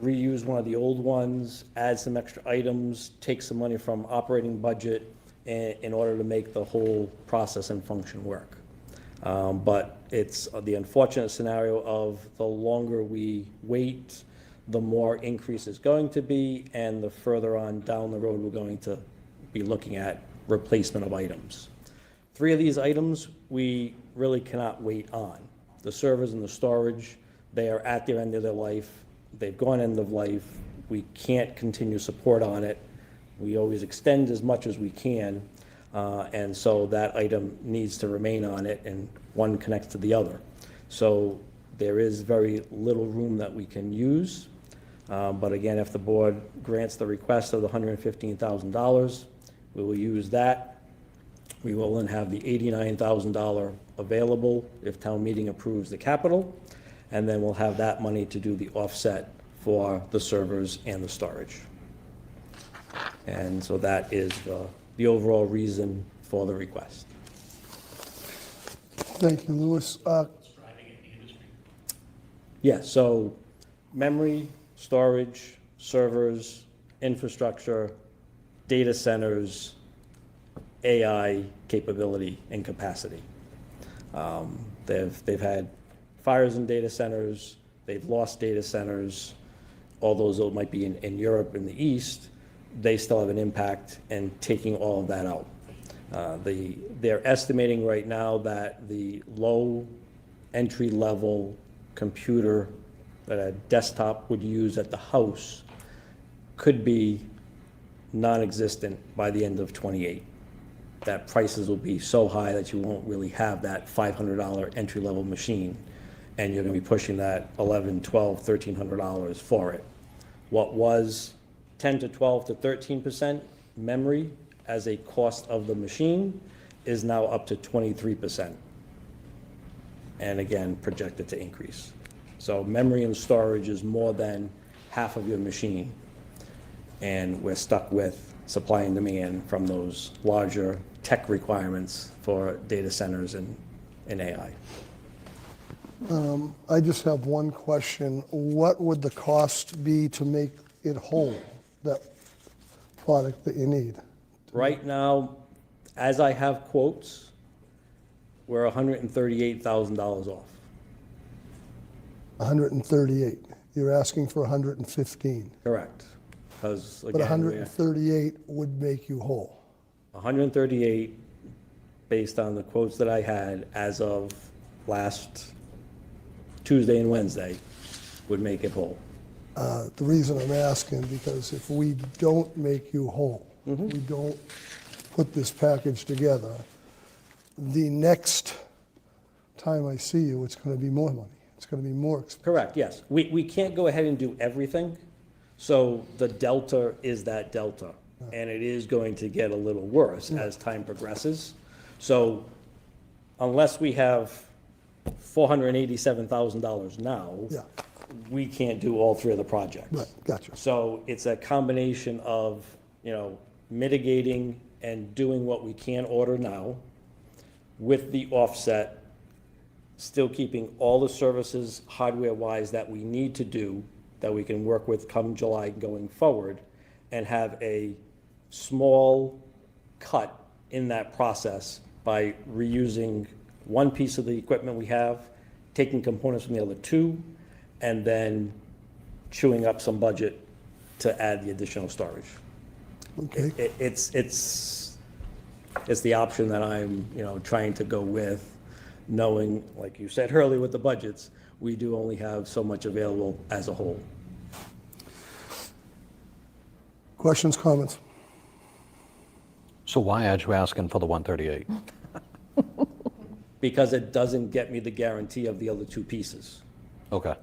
reuse one of the old ones, add some extra items, take some money from operating budget in order to make the whole process and function work. But it's the unfortunate scenario of the longer we wait, the more increase is going to be, and the further on down the road, we're going to be looking at replacement of items. 3 of these items, we really cannot wait on. The servers and the storage, they are at their end of their life. They've gone end of life. We can't continue support on it. We always extend as much as we can, and so that item needs to remain on it, and one connects to the other. So there is very little room that we can use. But again, if the board grants the request of the $115,000, we will use that. We will then have the $89,000 available if town meeting approves the capital, and then we'll have that money to do the offset for the servers and the storage. And so that is the overall reason for the request. Thank you, Louis. Yeah, so memory, storage, servers, infrastructure, data centers, AI capability and capacity. They've had fires in data centers, they've lost data centers, all those might be in Europe in the East, they still have an impact in taking all of that out. They're estimating right now that the low entry-level computer that a desktop would use at the house could be non-existent by the end of '28. That prices will be so high that you won't really have that $500 entry-level machine, and you're going to be pushing that $1,100, $1,200, $1,300 for it. What was 10 to 12 to 13% memory as a cost of the machine is now up to 23%. And again, projected to increase. So memory and storage is more than half of your machine. And we're stuck with supply and demand from those larger tech requirements for data centers and AI. I just have one question. What would the cost be to make it whole, that product that you need? Right now, as I have quotes, we're $138,000 off. 138. You're asking for 115. Correct. Because But again, 138 would make you whole. 138, based on the quotes that I had as of last Tuesday and Wednesday, would make it whole. The reason I'm asking, because if we don't make you whole, we don't put this package together, the next time I see you, it's going to be more money. It's going to be more expensive. Correct, yes. We can't go ahead and do everything, so the delta is that delta, and it is going to get a little worse as time progresses. So unless we have $487,000 now, we can't do all 3 of the projects. Right, gotcha. So it's a combination of, mitigating and doing what we can order now with the offset, still keeping all the services hardware-wise that we need to do, that we can work with come July going forward, and have a small cut in that process by reusing one piece of the equipment we have, taking components from the other 2, and then chewing up some budget to add the additional storage. Okay. It's the option that I'm, trying to go with, knowing, like you said earlier with the budgets, we do only have so much available as a whole. Questions, comments? So why aren't you asking for the 138? Because it doesn't get me the guarantee of the other 2 pieces. Okay.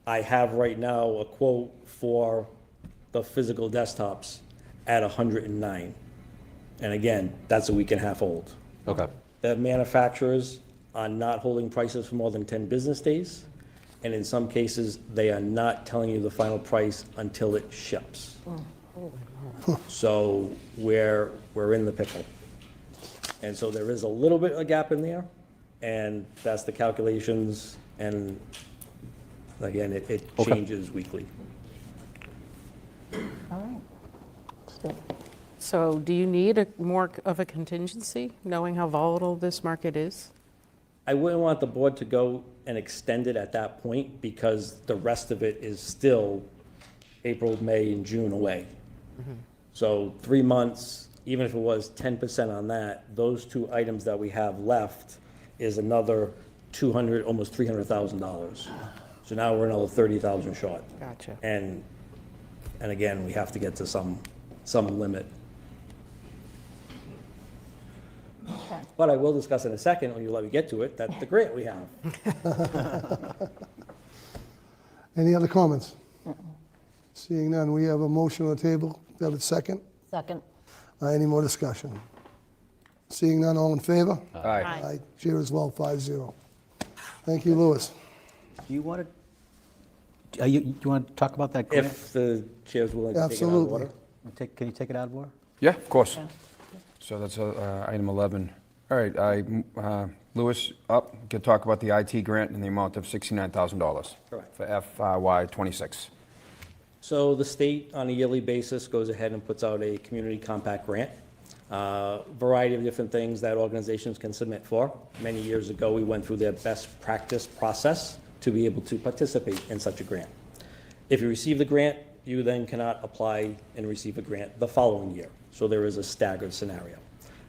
I have right now a quote for the physical desktops at 109. And again, that's a week and a half old. Okay. The manufacturers are not holding prices for more than 10 business days. And in some cases, they are not telling you the final price until it ships. So we're in the pickle. And so there is a little bit of a gap in there, and that's the calculations, and again, it changes weekly. So do you need more of a contingency, knowing how volatile this market is? I wouldn't want the board to go and extend it at that point because the rest of it is still April, May, and June away. So 3 months, even if it was 10% on that, those two items that we have left is another $200, almost $300,000. So now we're another 30,000 short. Gotcha. And again, we have to get to some limit. But I will discuss in a second, when you let me get to it, that the grant we have. Any other comments? Seeing none, we have a motion on the table. Do I have a second? Second. Any more discussion? Seeing none, all in favor? Aye. Aye. Chair as well, 5-0. Thank you, Louis. Do you want to, do you want to talk about that grant? If the chair's willing to take it out of Absolutely. order. Can you take it out of order? Yeah, of course. So that's item 11. All right, Louis, can talk about the IT grant in the amount of $69,000. Correct. For FY '26. So the state, on a yearly basis, goes ahead and puts out a community compact grant. Variety of different things that organizations can submit for. Many years ago, we went through their best practice process to be able to participate in such a grant. If you receive the grant, you then cannot apply and receive a grant the following year. So there is a staggered scenario.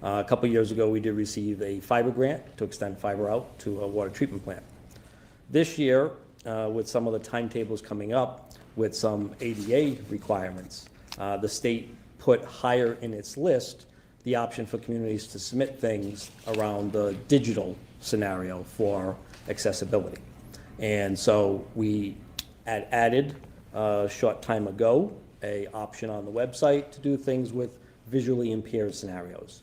A couple years ago, we did receive a fiber grant to extend fiber out to a water treatment plant. This year, with some of the timetables coming up, with some ADA requirements, the state put higher in its list the option for communities to submit things around the digital scenario for accessibility. And so we had added a short time ago a option on the website to do things with visually impaired scenarios.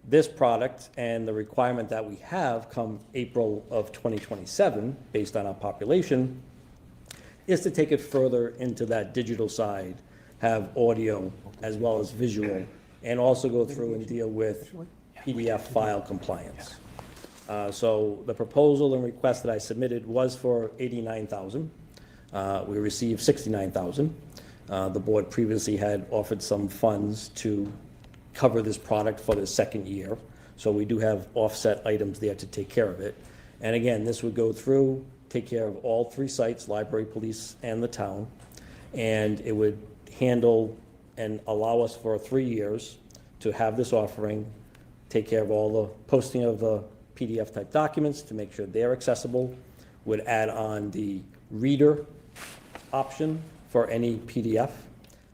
This product and the requirement that we have come April of 2027, based on our population, is to take it further into that digital side, have audio as well as visual, and also go through and deal with PDF file compliance. So the proposal and request that I submitted was for $89,000. We received $69,000. The board previously had offered some funds to cover this product for the second year. So we do have offset items there to take care of it. And again, this would go through, take care of all 3 sites, library, police, and the town. And it would handle and allow us for 3 years to have this offering, take care of all the posting of the PDF type documents to make sure they're accessible, would add on the reader option for any PDF.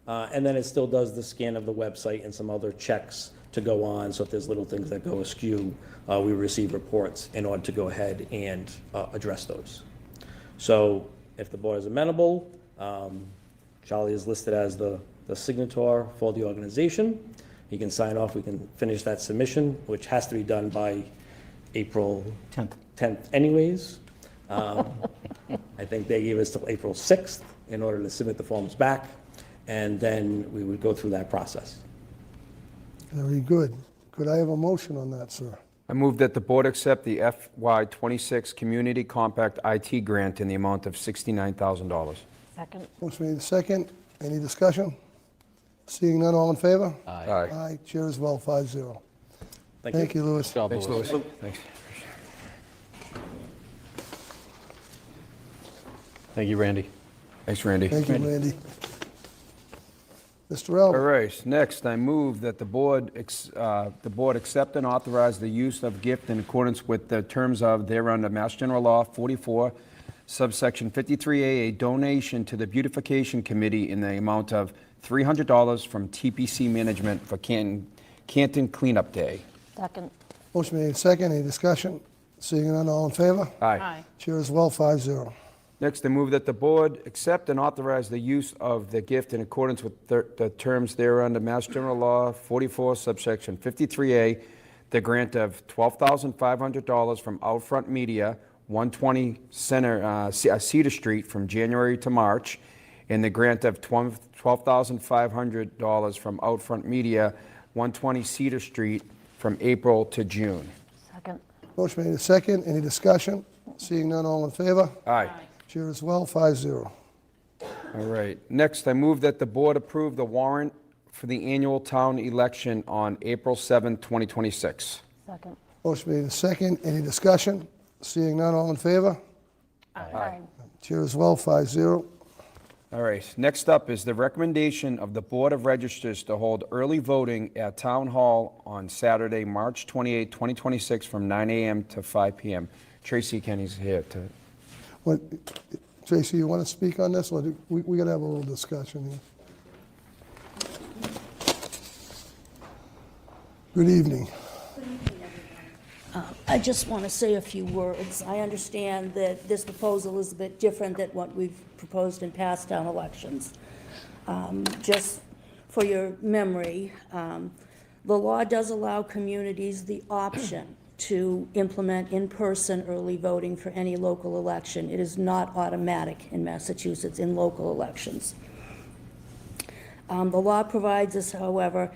And then it still does the scan of the website and some other checks to go on. So if there's little things that go askew, we receive reports in order to go ahead and address those. So if the board is amenable, Charlie is listed as the signator for the organization. He can sign off, we can finish that submission, which has to be done by April 10th anyways. I think they gave us till April 6th in order to submit the forms back, and then we would go through that process. Very good. Could I have a motion on that, sir? I move that the board accept the FY '26 Community Compact IT grant in the amount of $69,000. Second. Motion made second. Any discussion? Seeing none, all in favor? Aye. Aye. Chair as well, 5-0. Thank you, Louis. Thanks, Louis. Thanks. Thank you, Randy. Thanks, Randy. Thank you, Randy. Mr. All Elder. right, next, I move that the board accept and authorize the use of gift in accordance with the terms of thereunder Mass General Law 44, subsection 53A, a donation to the Beautification Committee in the amount of $300 from TPC Management for Canton Cleanup Day. Second. Motion made second. Any discussion? Seeing none, all in favor? Aye. Chair as well, 5-0. Next, I move that the board accept and authorize the use of the gift in accordance with the terms thereunder Mass General Law 44, subsection 53A, the grant of $12,500 from Outfront Media, 120 Cedar Street from January to March, and the grant of $12,500 from Outfront Media, 120 Cedar Street from April to June. Second. Motion made second. Any discussion? Seeing none, all in favor? Aye. Chair as well, 5-0. All right. Next, I move that the board approve the warrant for the annual town election on April 7, 2026. Second. Motion made and second. Any discussion? Seeing none, all in favor? Aye. Chair as well, 5-0. All right, next up is the recommendation of the Board of Registers to hold early voting at Town Hall on Saturday, March 28, 2026, from 9 a.m. to 5 p.m. Tracy Kenny's here to... What, Tracy, you want to speak on this? Or we got to have a little discussion here. Good evening. I just want to say a few words. I understand that this proposal is a bit different than what we've proposed in past town elections. Just for your memory, the law does allow communities the option to implement in-person early voting for any local election. It is not automatic in Massachusetts in local elections. The law provides us, however,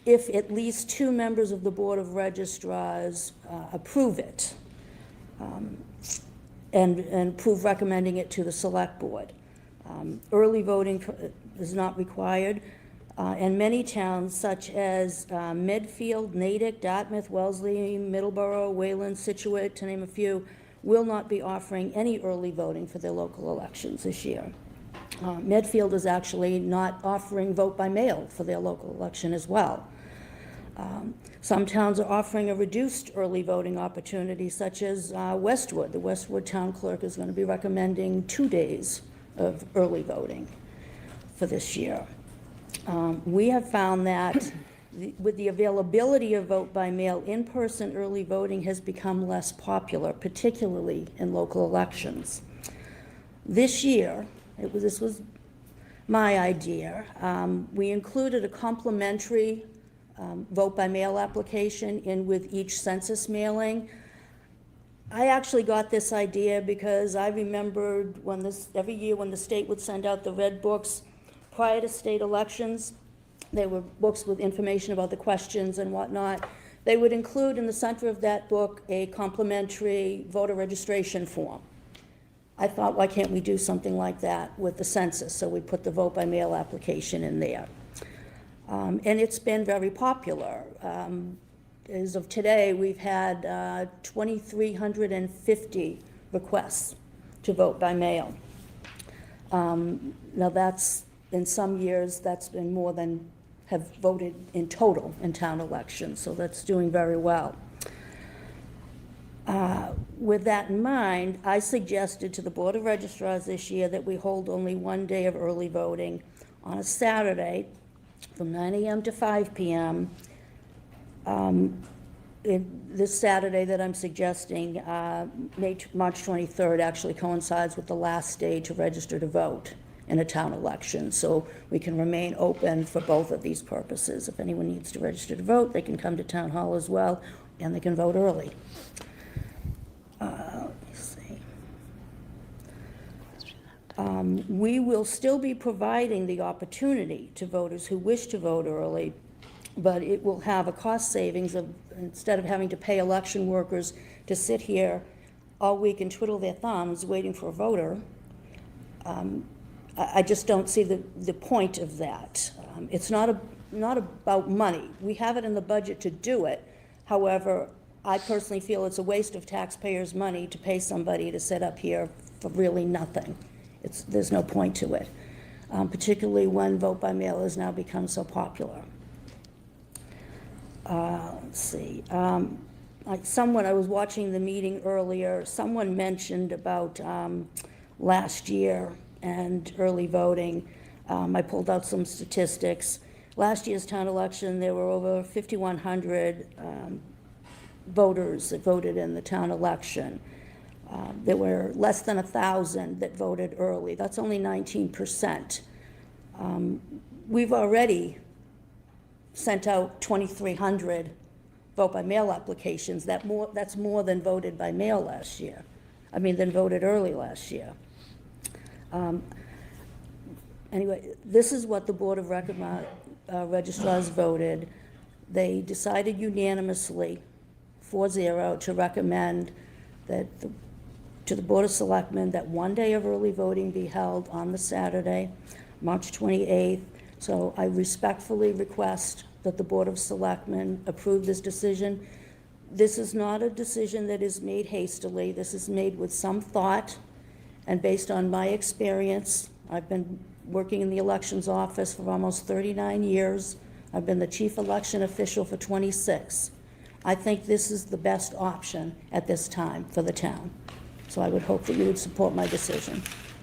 if at least 2 members of the Board of Registrars approve it and approve recommending it to the Select Board. Early voting is not required, and many towns such as Medfield, Natick, Dartmouth, Wellesley, Middleborough, Wayland, Situate, to name a few, will not be offering any early voting for their local elections this year. Medfield is actually not offering vote by mail for their local election as well. Some towns are offering a reduced early voting opportunity, such as Westwood. The Westwood town clerk is going to be recommending 2 days of early voting for this year. We have found that with the availability of vote by mail, in-person early voting has become less popular, particularly in local elections. This year, this was my idea. We included a complimentary vote by mail application in with each census mailing. I actually got this idea because I remembered every year when the state would send out the red books prior to state elections, they were books with information about the questions and whatnot. They would include in the center of that book a complimentary voter registration form. I thought, why can't we do something like that with the census? So we put the vote by mail application in there. And it's been very popular. As of today, we've had 2,350 requests to vote by mail. Now that's, in some years, that's been more than have voted in total in town elections, so that's doing very well. With that in mind, I suggested to the Board of Registrars this year that we hold only 1 day of early voting on a Saturday from 9 a.m. to 5 p.m. This Saturday that I'm suggesting, March 23rd, actually coincides with the last day to register to vote in a town election. So we can remain open for both of these purposes. If anyone needs to register to vote, they can come to Town Hall as well, and they can vote early. Let me see. We will still be providing the opportunity to voters who wish to vote early, but it will have a cost savings of, instead of having to pay election workers to sit here all week and twiddle their thumbs waiting for a voter, I just don't see the point of that. It's not about money. We have it in the budget to do it. However, I personally feel it's a waste of taxpayers' money to pay somebody to sit up here for really nothing. There's no point to it, particularly when vote by mail has now become so popular. Let's see. I was watching the meeting earlier, someone mentioned about last year and early voting. I pulled out some statistics. Last year's town election, there were over 5,100 voters that voted in the town election. There were less than 1,000 that voted early. That's only 19%. We've already sent out 2,300 vote by mail applications. That's more than voted by mail last year. Than voted early last year. Anyway, this is what the Board of Registrars voted. They decided unanimously, 4-0, to recommend that to the Board of Selectmen that 1 day of early voting be held on the Saturday, March 28th, So I respectfully request that the Board of Selectmen approve this decision. This is not a decision that is made hastily. This is made with some thought and based on my experience. I've been working in the elections office for almost 39 years. I've been the chief election official for 26. I think this is the best option at this time for the town. So I would hope that you would support my decision.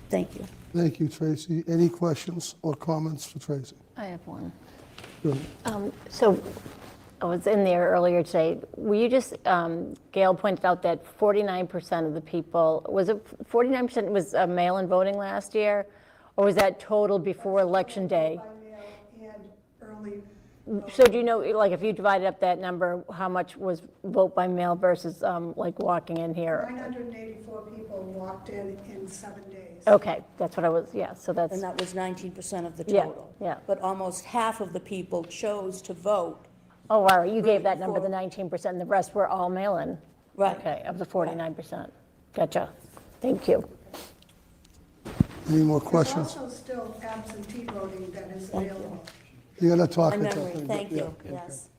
Thank you. Thank you, Tracy. Any questions or comments for Tracy? I have one. Go ahead. So I was in there earlier today. Were you just, Gail pointed out that 49% of the people, was it 49% was mail-in voting last year? Or was that total before Election Day? So do you know, like, if you divided up that number, how much was vote by mail versus, like, walking in here? 984 people walked in 7 days. Okay, that's what I was, yeah, so that's, And that was 19% of the Yeah, total. yeah. But almost half of the people chose to vote. oh, all right, you gave that number, the 19%, and the rest were all mail-in? Right. Okay, of the 49%. Gotcha. Thank you. Any more There's questions? also still absentee voting that is available. You're going to talk. My about memory, that. thank Yeah, you, okay. yes.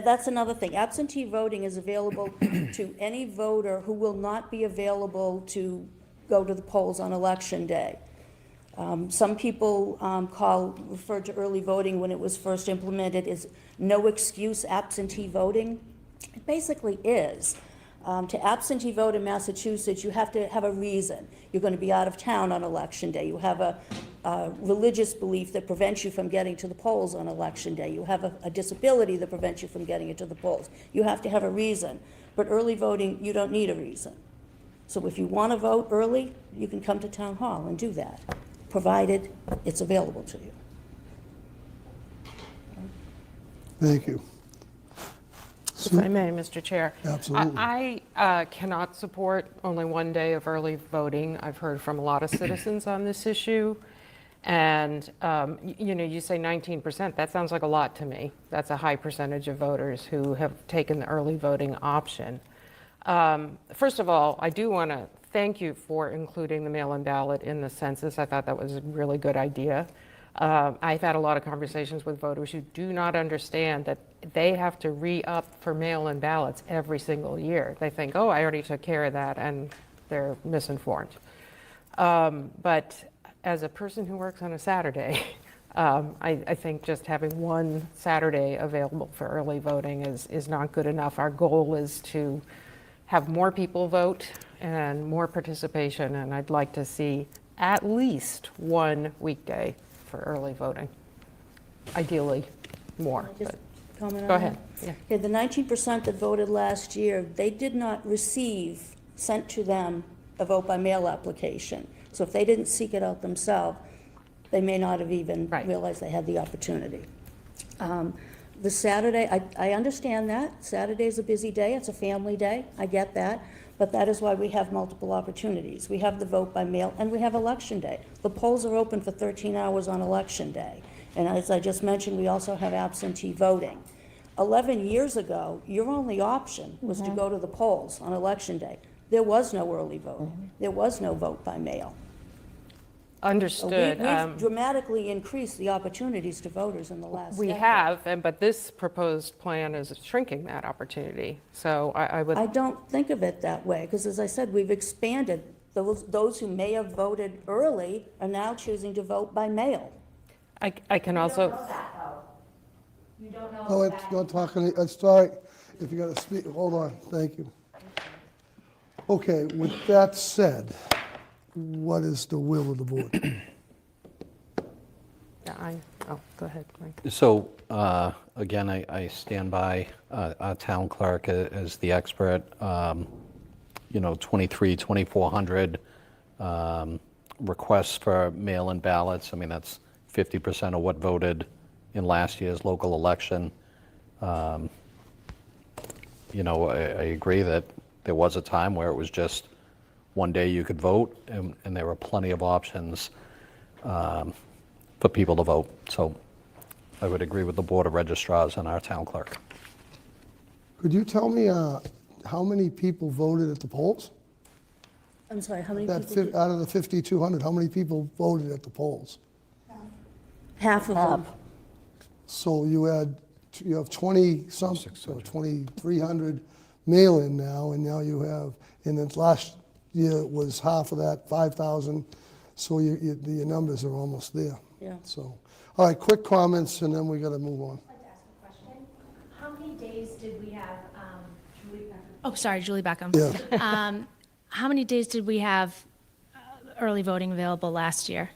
That's another thing. Absentee voting is available to any voter who will not be available to go to the polls on Election Day. Some people referred to early voting when it was first implemented as no excuse absentee voting. It basically is. To absentee vote in Massachusetts, you have to have a reason. You're going to be out of town on Election Day. You have a religious belief that prevents you from getting to the polls on Election Day. You have a disability that prevents you from getting into the polls. You have to have a reason. But early voting, you don't need a reason. So if you want to vote early, you can come to Town Hall and do that, provided it's available to you. Thank you. If I may, Mr. Chair. Absolutely. I cannot support only one day of early voting. I've heard from a lot of citizens on this issue. And, you know, you say 19%, that sounds like a lot to me. That's a high percentage of voters who have taken the early voting option. First of all, I do want to thank you for including the mail-in ballot in the census. I thought that was a really good idea. I've had a lot of conversations with voters who do not understand that they have to re-up for mail-in ballots every single year. They think, oh, I already took care of that, and they're misinformed. But as a person who works on a Saturday, I think just having one Saturday available for early voting is not good enough. Our goal is to have more people vote and more participation, and I'd like to see at least one weekday for early voting. Ideally, more. Just but- comment on Go that? ahead. Yeah. Okay, the 19% that voted last year, they did not receive sent to them a vote by mail application. So if they didn't seek it out themselves, they may not have even realized they had the opportunity. The Saturday, I understand that. Saturday's a busy day. It's a family day. I get that. But that is why we have multiple opportunities. We have the vote by mail, and we have Election Day. The polls are open for 13 hours on Election Day. And as I just mentioned, we also have absentee voting. 11 years ago, your only option was to go to the polls on Election Day. There was no early voting. There was no vote by mail. Understood. We've dramatically increased the opportunities to voters in the last We decade. have, but this proposed plan is shrinking that opportunity. So I would. I don't think of it that way, because as I said, we've expanded. Those who may have voted early are now choosing to vote by mail. I can also. You don't know. No, it's not talking, sorry, if you're going to speak, hold on, thank you. Okay, with that said, what is the will of the board? Yeah, go ahead, Mike. So, again, I stand by our town clerk as the expert. 2,400 requests for mail-in ballots. I mean, that's 50% of what voted in last year's local election. I agree that there was a time where it was just one day you could vote, and there were plenty of options for people to vote. So I would agree with the Board of Registrars and our town clerk. Could you tell me how many people voted at the polls? I'm sorry, how many That people? out of the 5,200, how many people voted at the polls? Half of them. So you have 20-something, so 2,300 mail-in now, and now you have, and then last year it was half of that, 5,000, so your numbers are almost there. Yeah. So, all right, quick comments, and then we got to move on. I'd like to ask a question. How many days did we have, Julie Beckham? Oh, sorry, Julie Beckham. Yeah. How many days did we have early voting available last year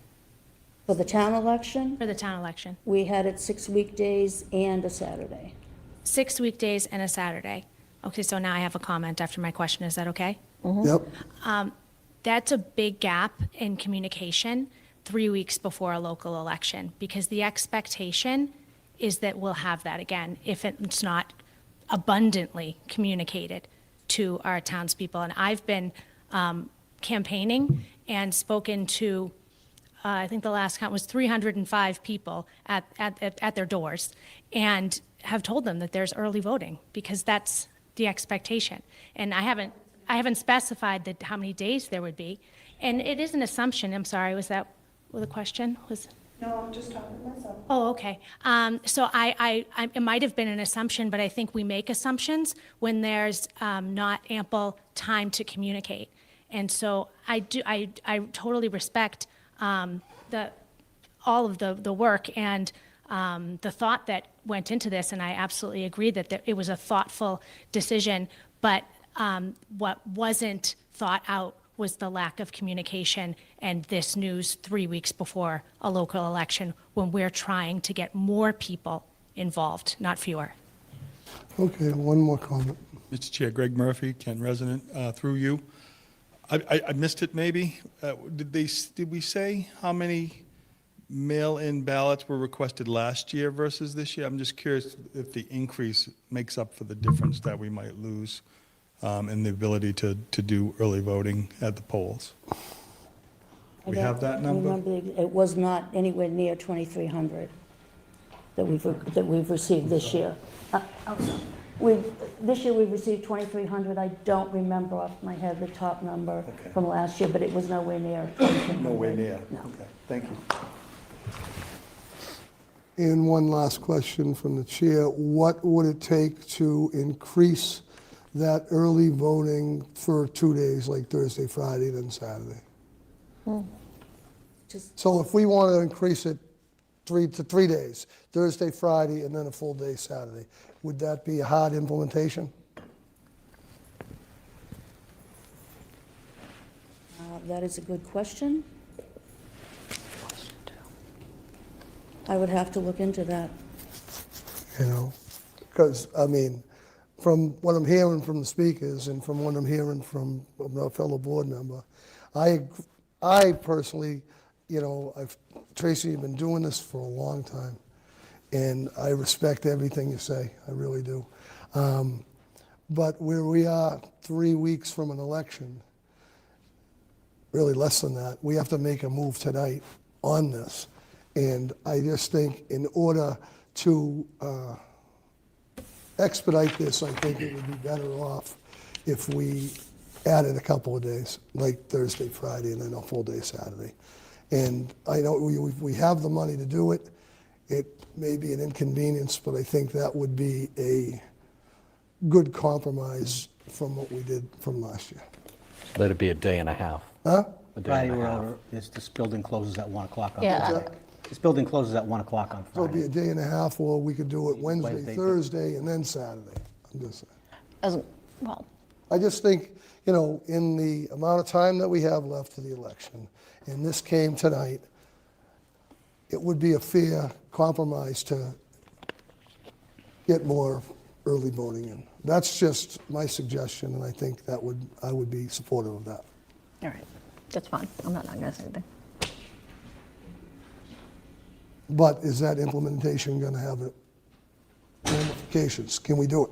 For the town election, for the town election? we had it 6 weekdays and a Saturday. 6 weekdays and a Saturday. Okay, so now I have a comment after my question. Is that okay? Yep. That's a big gap in communication 3 weeks before a local election, because the expectation is that we'll have that again if it's not abundantly communicated to our townspeople. And I've been campaigning and spoken to, I think the last count was 305 people at their doors, and have told them that there's early voting, because that's the expectation. And I haven't specified that how many days there would be. And it is an assumption. I'm sorry, was that the question? No, I'm just talking to myself. Oh, okay. So it might have been an assumption, but I think we make assumptions when there's not ample time to communicate. And so I totally respect all of the work and the thought that went into this, and I absolutely agree that it was a thoughtful decision. But what wasn't thought out was the lack of communication and this news 3 weeks before a local election, when we're trying to get more people involved, not fewer. Okay, one more comment. Mr. Chair, Greg Murphy, Kent resident, through you. I missed it maybe. Did we say how many mail-in ballots were requested last year versus this year? I'm just curious if the increase makes up for the difference that we might lose in the ability to do early voting at the polls. We have that number? Remember, it was not anywhere near 2,300 that we've received this year. This year we've received 2,300. I don't remember off my head the top number from last year, but it was nowhere near 2,300. Nowhere near? No. Okay, thank you. And one last question from the chair. What would it take to increase that early voting for 2 days, like Thursday, Friday, then Saturday? So if we want to increase it 3 days, Thursday, Friday, and then a full day Saturday, would that be a hard implementation? That is a good question. I would have to look into that. You know, because, I mean, from what I'm hearing from the speakers and from what I'm hearing from a fellow board member, I personally, you know, Tracy, you've been doing this for a long time, and I respect everything you say, I really do. But where we are 3 weeks from an election, really less than that, we have to make a move tonight on this. And I just think in order to expedite this, I think it would be better off if we added a couple of days, like Thursday, Friday, and then a full day Saturday. And I know we have the money to do it. It may be an inconvenience, but I think that would be a good compromise from what we did from last year. Let it be a day and a half. Huh? A day Friday, and a half. this building closes at 1 o'clock on Yeah. Friday. This building closes at 1 o'clock on So it'd be Friday. a day and a half, or we could do it Wednesday, Wednesday. Thursday, and then Saturday. I'm just saying. Well, I just think, you know, in the amount of time that we have left to the election, and this came tonight, it would be a fair compromise to get more early voting in. That's just my suggestion, and I think I would be supportive of that. all right, that's fine. I'm not going to say anything. But is that implementation going to have ramifications? Can we do it?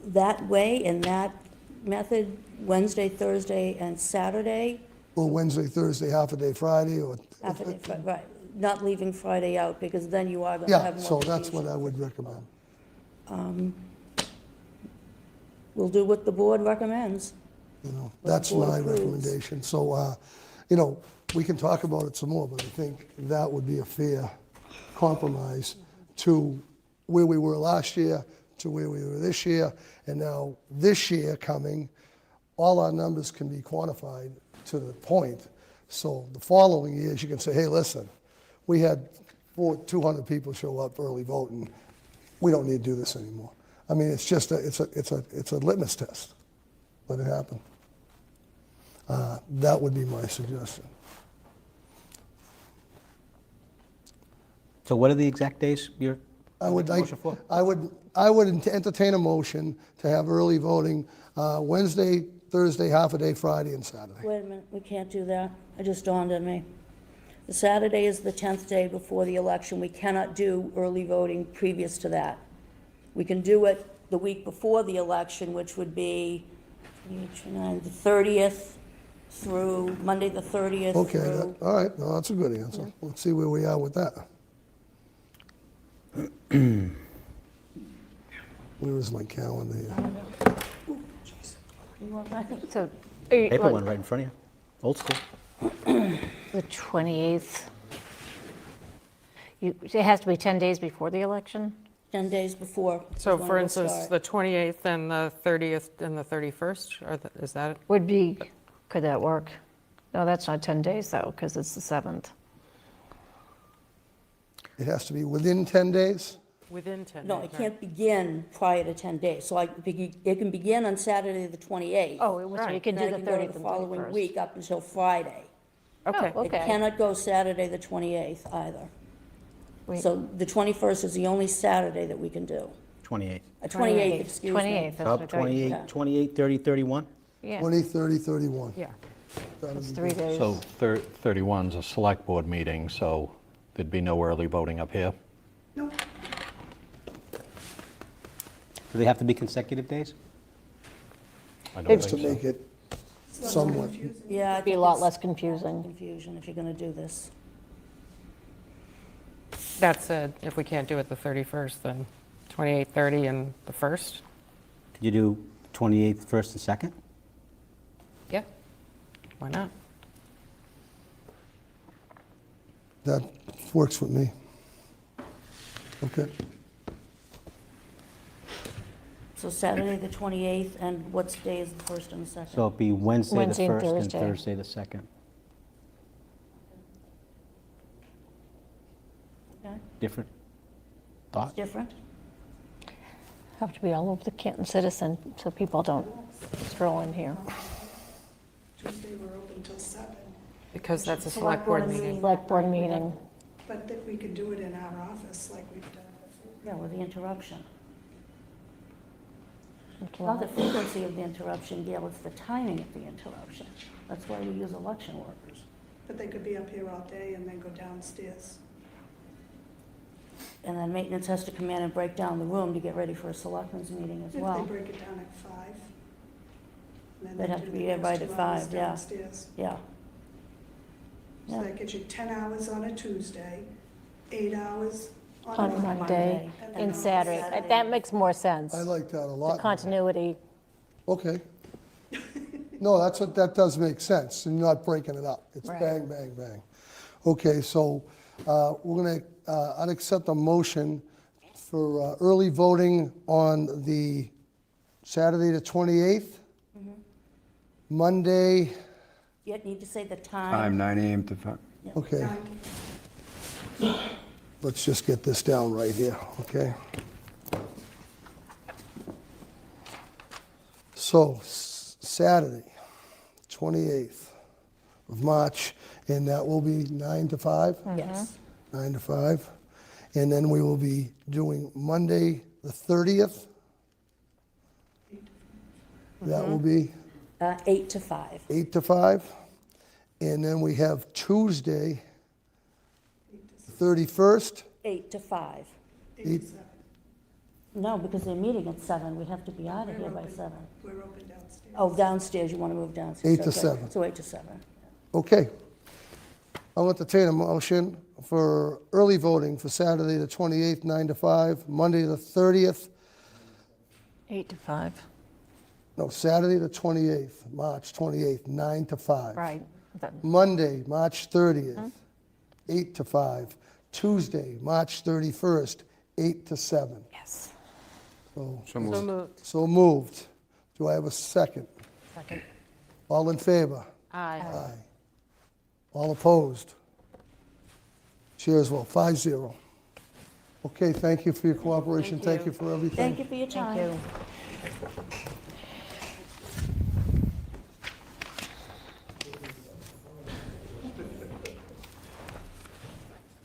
That way, in that method, Wednesday, Thursday, and Saturday, Or Wednesday, Thursday, half a day Friday, or? half a day, right, not leaving Friday out, because then you are going to Yeah, have more so that's what confusion. I would recommend. We'll do what the board recommends. You know, What the that's board my approves. recommendation. So you know, we can talk about it some more, but I think that would be a fair compromise to where we were last year, to where we were this year, and now this year coming, all our numbers can be quantified to the point. So the following years, you can say, hey, listen, we had 200 people show up early voting. We don't need to do this anymore. I mean, it's just it's a litmus test. Let it happen. That would be my suggestion. So what are the exact days you're I would motion for? I would entertain a motion to have early voting Wednesday, Thursday, half a day, Friday, and Saturday. Wait a minute, we can't do that. It just dawned on me. The Saturday is the 10th day before the election. We cannot do early voting previous to that. We can do it the week before the election, which would be the 30th through, Monday the 30th Okay, through. all right, no, that's a good answer. Let's see where we are with that. Where is my calendar here? So, Paper one right in front of you. Old school. the 28th. It has to be 10 days before the election? 10 days before. So is when for we'll instance, start. the 28th and the 30th and the 31st, is that? Would be, could that work? No, that's not 10 days though, because it's the 7th. It has to be within 10 days? Within 10 days? No, it can't begin prior to 10 days. So it can begin on Saturday, the 28th. Oh, so you can do the And then it can go 30th the and following 31st. week up until Friday. Okay. Oh, It okay. cannot go Saturday, the 28th either. Wait. So the 21st is the only Saturday that we can do. 28. 28th, excuse me. 28th, that's Up what I thought you 28, said. 28, 30, 31? Yeah, 20, 30, 31. Yeah. it's 3 days. So 31's a select board meeting, so there'd be no early voting up here. Nope. Do they have to be consecutive days? I don't Just to think so. make it somewhat, Yeah, It'd be a lot less confusing. confusion if you're going to do this. That said, if we can't do it the 31st, then 28th, 30, and the 1st? Could you do 28th, 1st, and 2nd? Yeah. Why not? that works with me. Okay. So Saturday, the 28th, and what day is the 1st and the 2nd? So it'd be Wednesday the Wednesday and 1st and Thursday. Thursday the 2nd. Okay. Different thought? Different? Have to be all over the Canton Citizen, so people don't stroll in here. Tuesday, we're open till 7, Because that's a select board meeting. Select board meeting. but that we could do it in our office like we've done before. Yeah, with the interruption. Not the frequency of the interruption, Gail, it's the timing of the interruption. That's why we use election workers. But they could be up here all day and then go downstairs. And then maintenance has to come in and break down the room to get ready for a selectmen's meeting as If well. they break it down at 5. and then They'd they have to do be the there next right 2 at hours 5, yeah. Downstairs. Yeah. So Yeah. that gets you 10 hours on a Tuesday, 8 hours On on a Monday Monday. and then and on Saturday. That makes more sense. I like that a The lot. continuity. Okay. No, that does make sense, and you're not breaking it up. It's Right. bang, bang, bang. Okay, so we're going to, I'd accept a motion for early voting on the Saturday the 28th, Monday, You need to say the time. Time, 9 AM to 5. okay. Let's just get this down right here, okay? So, Saturday, 28th of March, and that will be 9 to 5? Yes. 9 to 5. And then we will be doing Monday, the 30th. That will be 8 to 5. 8 to 5. And then we have Tuesday, 31st. 8 to 5. 8 No, because they're meeting at 7. We have to be out of here by 7. We're open downstairs. Oh, downstairs, you want to move downstairs. 8 to Okay. 7. So 8 to 7. Okay. I'll entertain a motion for early voting for Saturday, the 28th, 9 to 5, Monday, the 30th, 8 to 5. no, Saturday, the 28th, March 28th, 9 to 5. Right. Monday, March 30th, 8 to 5. Tuesday, March 31st, 8 to 7. Yes. So So moved. so moved. Do I have a second? Second. All in favor? Aye. Aye. All opposed? Chair as well, 5-0. Okay, thank you for your cooperation. Thank you for everything. Thank you for your time. Thank you.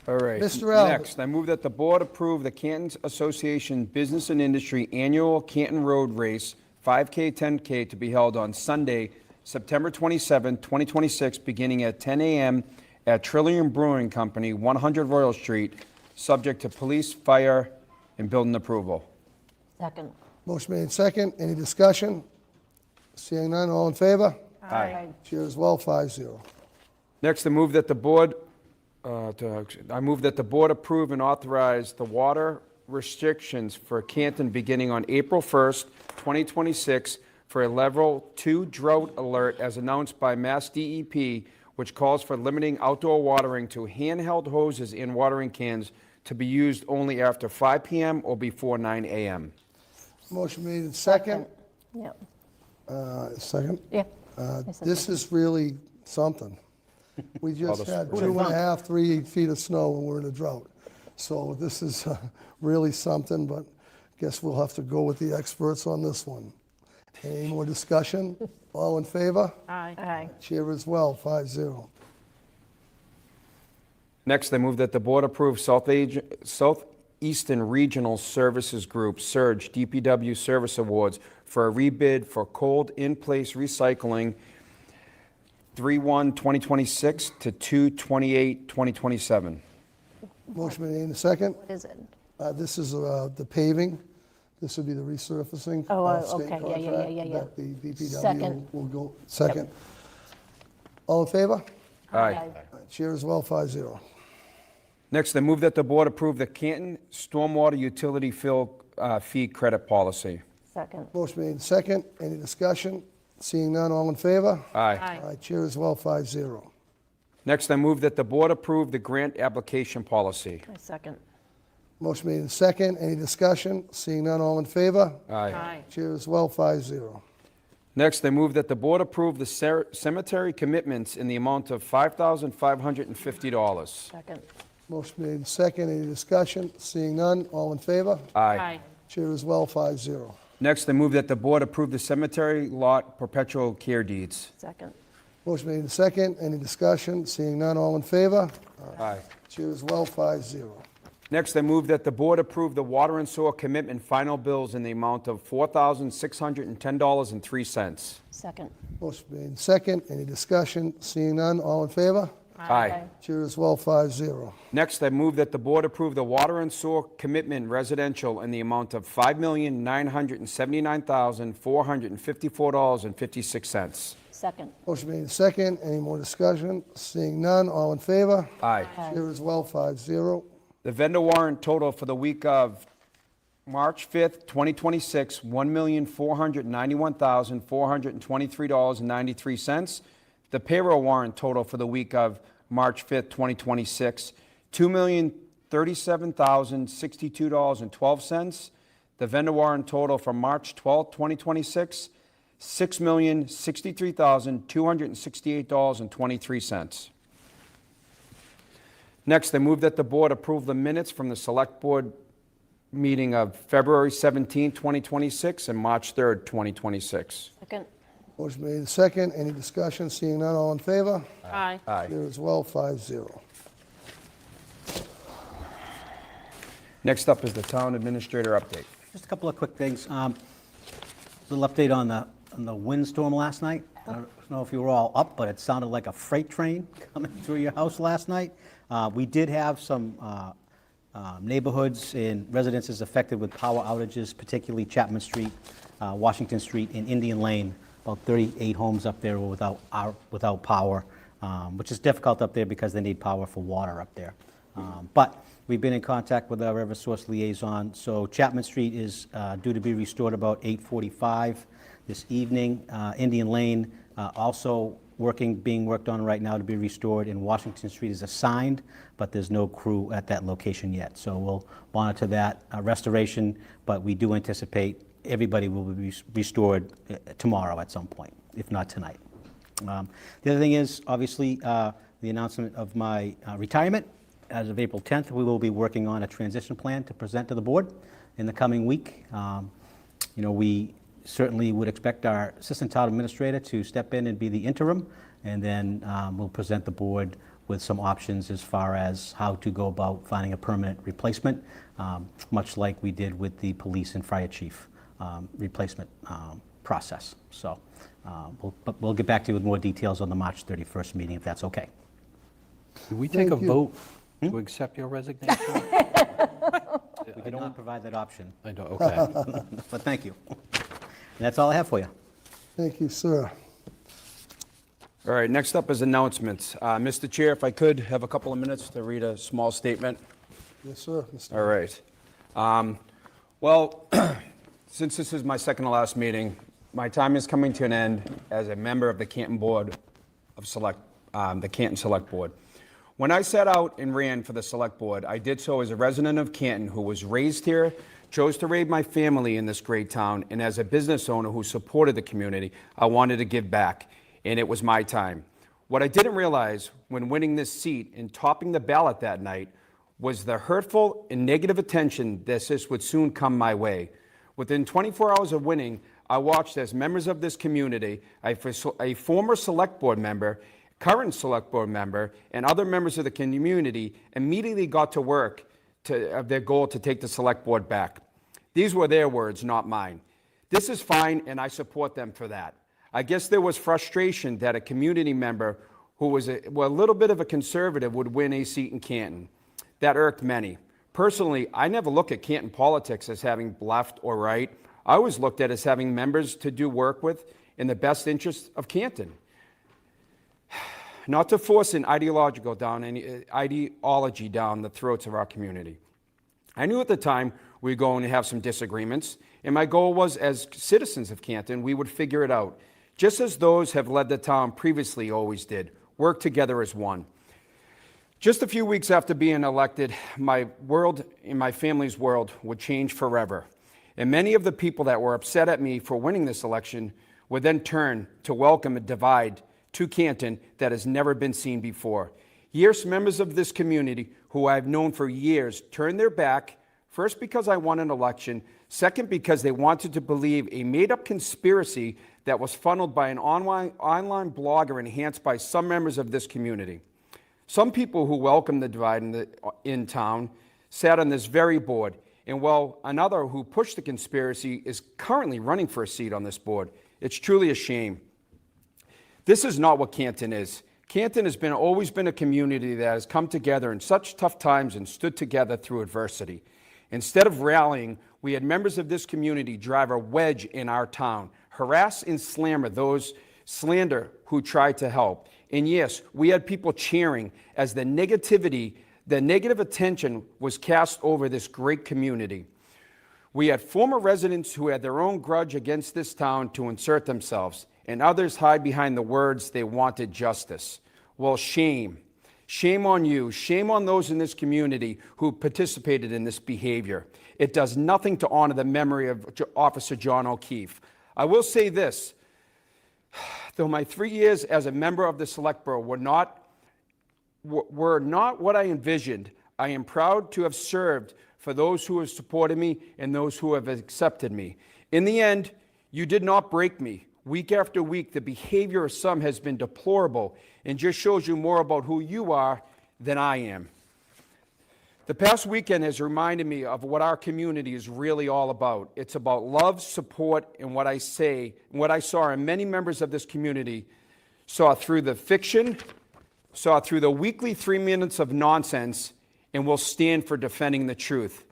All right. Mr. Albert. Next, I move that the board approve the Canton Association Business and Industry Annual Canton Road Race 5K, 10K to be held on Sunday, September 27, 2026, beginning at 10 a.m. at Trillium Brewing Company, 100 Royal Street, subject to police, fire, and building approval. Second. Motion made second. Any discussion? Seeing none, all in favor? Aye. Chair as well, 5-0. Next, I move that the board approve and authorize the water restrictions for Canton beginning on April 1st, 2026 for a level 2 drought alert as announced by Mass DEP, which calls for limiting outdoor watering to handheld hoses in watering cans to be used only after 5 p.m. or before 9 a.m. Motion made in second. Yep. Second? Yeah. This is really something. We just had 2.5, 3 feet of snow and we're in a drought. So this is really something, but guess we'll have to go with the experts on this one. Any more discussion? All in favor? Aye. Aye. Chair as well, 5-0. Next, I move that the board approve Southeastern Regional Services Group, SURGE, DPW Service Awards for a rebid for cold in-place recycling 3/1/2026 to 2/28/2027. Motion made in second. What is it? This is the paving. This would be the resurfacing. Oh, state okay. Yeah, contract yeah. That the DPW Second. will go. Second. All in favor? Aye. Chair as well, 5-0. Next, I move that the board approve the Canton Stormwater Utility Fee Credit Policy. Second. Motion made second. Any discussion? Seeing none, all in favor? Aye. Aye. Chair as well, 5-0. Next, I move that the board approve the grant application policy. I second. Motion made second. Any discussion? Seeing none, all in favor? Aye. Chair as well, 5-0. Next, I move that the board approve the cemetery commitments in the amount of $5,550. Second. Motion made second. Any discussion? Seeing none, all in favor? Aye. Chair as well, 5-0. Next, I move that the board approve the cemetery lot perpetual care deeds. Second. Motion made second. Any discussion? Seeing none, all in favor? Aye. Chair as well, 5-0. Next, I move that the board approve the water and sewer commitment final bills in the amount of $4,610.03. Second. Motion made second. Any discussion? Seeing none, all in favor? Aye. Chair as well, 5-0. Next, I move that the board approve the water and sewer commitment residential in the amount of $5,979,454.56. Second. Motion made second. Any more discussion? Seeing none, all in favor? Aye. Chair as well, 5-0. The vendor warrant total for the week of March 5th, 2026, $1,491,423.93. The payroll warrant total for the week of March 5th, 2026, $2,037,062.12. The vendor warrant total for March 12th, 2026, $6,063,268.23. Next, I move that the board approve the minutes from the Select Board meeting of February 17, 2026 and March 3rd, 2026. Second. Motion made second. Any discussion? Seeing none, all in favor? Aye. Aye. Chair as well, 5-0. Next up is the town administrator update. Just a couple of quick things. Little update on the windstorm last night. I don't know if you were all up, but it sounded like a freight train coming through your house last night. We did have some neighborhoods and residences affected with power outages, particularly Chapman Street, Washington Street, and Indian Lane. About 38 homes up there were without power, which is difficult up there because they need power for water up there. But we've been in contact with our Eversource liaison. So Chapman Street is due to be restored about 8:45 this evening. Indian Lane also being worked on right now to be restored in Washington Street is assigned, but there's no crew at that location yet. So we'll monitor that restoration, but we do anticipate everybody will be restored tomorrow at some point, if not tonight. The other thing is, obviously, the announcement of my retirement. As of April 10th, we will be working on a transition plan to present to the board in the coming week. We certainly would expect our assistant town administrator to step in and be the interim, and then we'll present the board with some options as far as how to go about finding a permanent replacement, much like we did with the police and fire chief replacement process. So we'll get back to you with more details on the March 31st meeting, if that's okay. Do we take a Thank you. vote to accept your resignation? We can only provide that option. I know, okay. But thank you. And that's all I have for you. Thank you, sir. All right, next up is announcements. Mr. Chair, if I could have a couple of minutes to read a small statement. Yes, sir. Mr. All right. Well, since this is my second to last meeting, my time is coming to an end as a member of the Canton Board of the Canton Select Board. When I set out and ran for the Select Board, I did so as a resident of Canton who was raised here, chose to raise my family in this great town, and as a business owner who supported the community, I wanted to give back, and it was my time. What I didn't realize when winning this seat and topping the ballot that night was the hurtful and negative attention that this would soon come my way. Within 24 hours of winning, I watched as members of this community, a former Select Board member, current Select Board member, and other members of the community immediately got to work of their goal to take the Select Board back. These were their words, not mine. This is fine, and I support them for that. I guess there was frustration that a community member who was a little bit of a conservative would win a seat in Canton. That irked many. Personally, I never look at Canton politics as having left or right. I always looked at it as having members to do work with in the best interest of Canton. Not to force an ideology down the throats of our community. I knew at the time we were going to have some disagreements, and my goal was, as citizens of Canton, we would figure it out, just as those have led the town previously always did, work together as one. Just a few weeks after being elected, my world and my family's world would change forever, and many of the people that were upset at me for winning this election would then turn to welcome a divide to Canton that has never been seen before. Yes, members of this community who I've known for years turned their back, first because I won an election, second because they wanted to believe a made-up conspiracy that was funneled by an online blogger enhanced by some members of this community. Some people who welcomed the divide in town sat on this very board, and while another who pushed the conspiracy is currently running for a seat on this board. It's truly a shame. This is not what Canton is. Canton has always been a community that has come together in such tough times and stood together through adversity. Instead of rallying, we had members of this community drive a wedge in our town, harass and slander who tried to help. And yes, we had people cheering as the negative attention was cast over this great community. We had former residents who had their own grudge against this town to insert themselves, and others hide behind the words they wanted justice. Well, shame. Shame on you. Shame on those in this community who participated in this behavior. It does nothing to honor the memory of Officer John O'Keefe. I will say this, though my 3 years as a member of the Select Board were not what I envisioned, I am proud to have served for those who have supported me and those who have accepted me. In the end, you did not break me. Week after week, the behavior of some has been deplorable and just shows you more about who you are than I am. The past weekend has reminded me of what our community is really all about. It's about love, support, and what I saw in many members of this community saw through the fiction, saw through the weekly 3 minutes of nonsense, and will stand for defending the truth.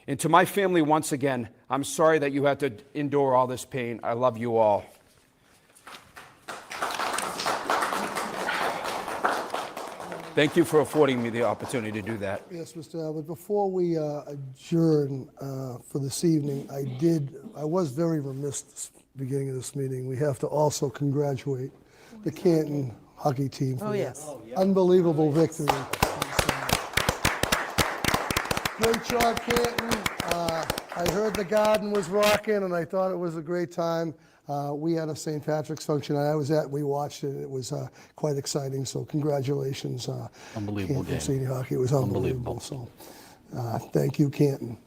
And to my family, once again, I'm sorry that you had to endure all this pain. I love you all. Thank you for affording me the opportunity to do that. Yes, Mr. Albert, before we adjourn for this evening, I was very remiss at the beginning of this meeting. We have to also congratulate the Canton hockey team for Oh, that yes. unbelievable victory. Great job, Canton. I heard the garden was rocking, and I thought it was a great time. We had a St. Patrick's function I was at. We watched it. It was quite exciting, so congratulations. Unbelievable Canton game. Senior Hockey. It was unbelievable. So thank you, Canton.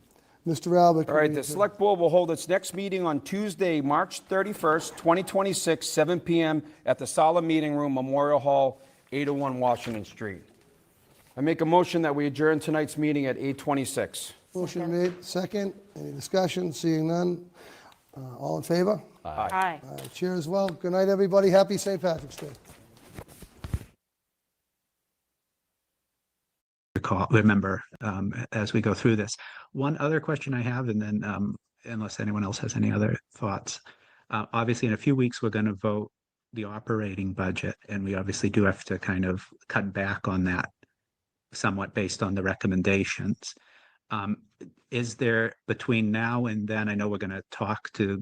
Mr. Albert. All right, the Select Board will hold its next meeting on Tuesday, March 31st, 2026, 7 p.m. at the Sala Meeting Room, Memorial Hall, 801 Washington Street. I make a motion that we adjourn tonight's meeting at 8:26. Motion made, second. Any discussion? Seeing none. All in favor? Aye. Chair as well. Good night, everybody. Happy St. Patrick's Day. Remember as we go through this. One other question I have, and then unless anyone else has any other thoughts. Obviously, in a few weeks, we're going to vote the operating budget, and we obviously do have to kind of cut back on that somewhat based on the recommendations. Is there, between now and then, I know we're going to talk to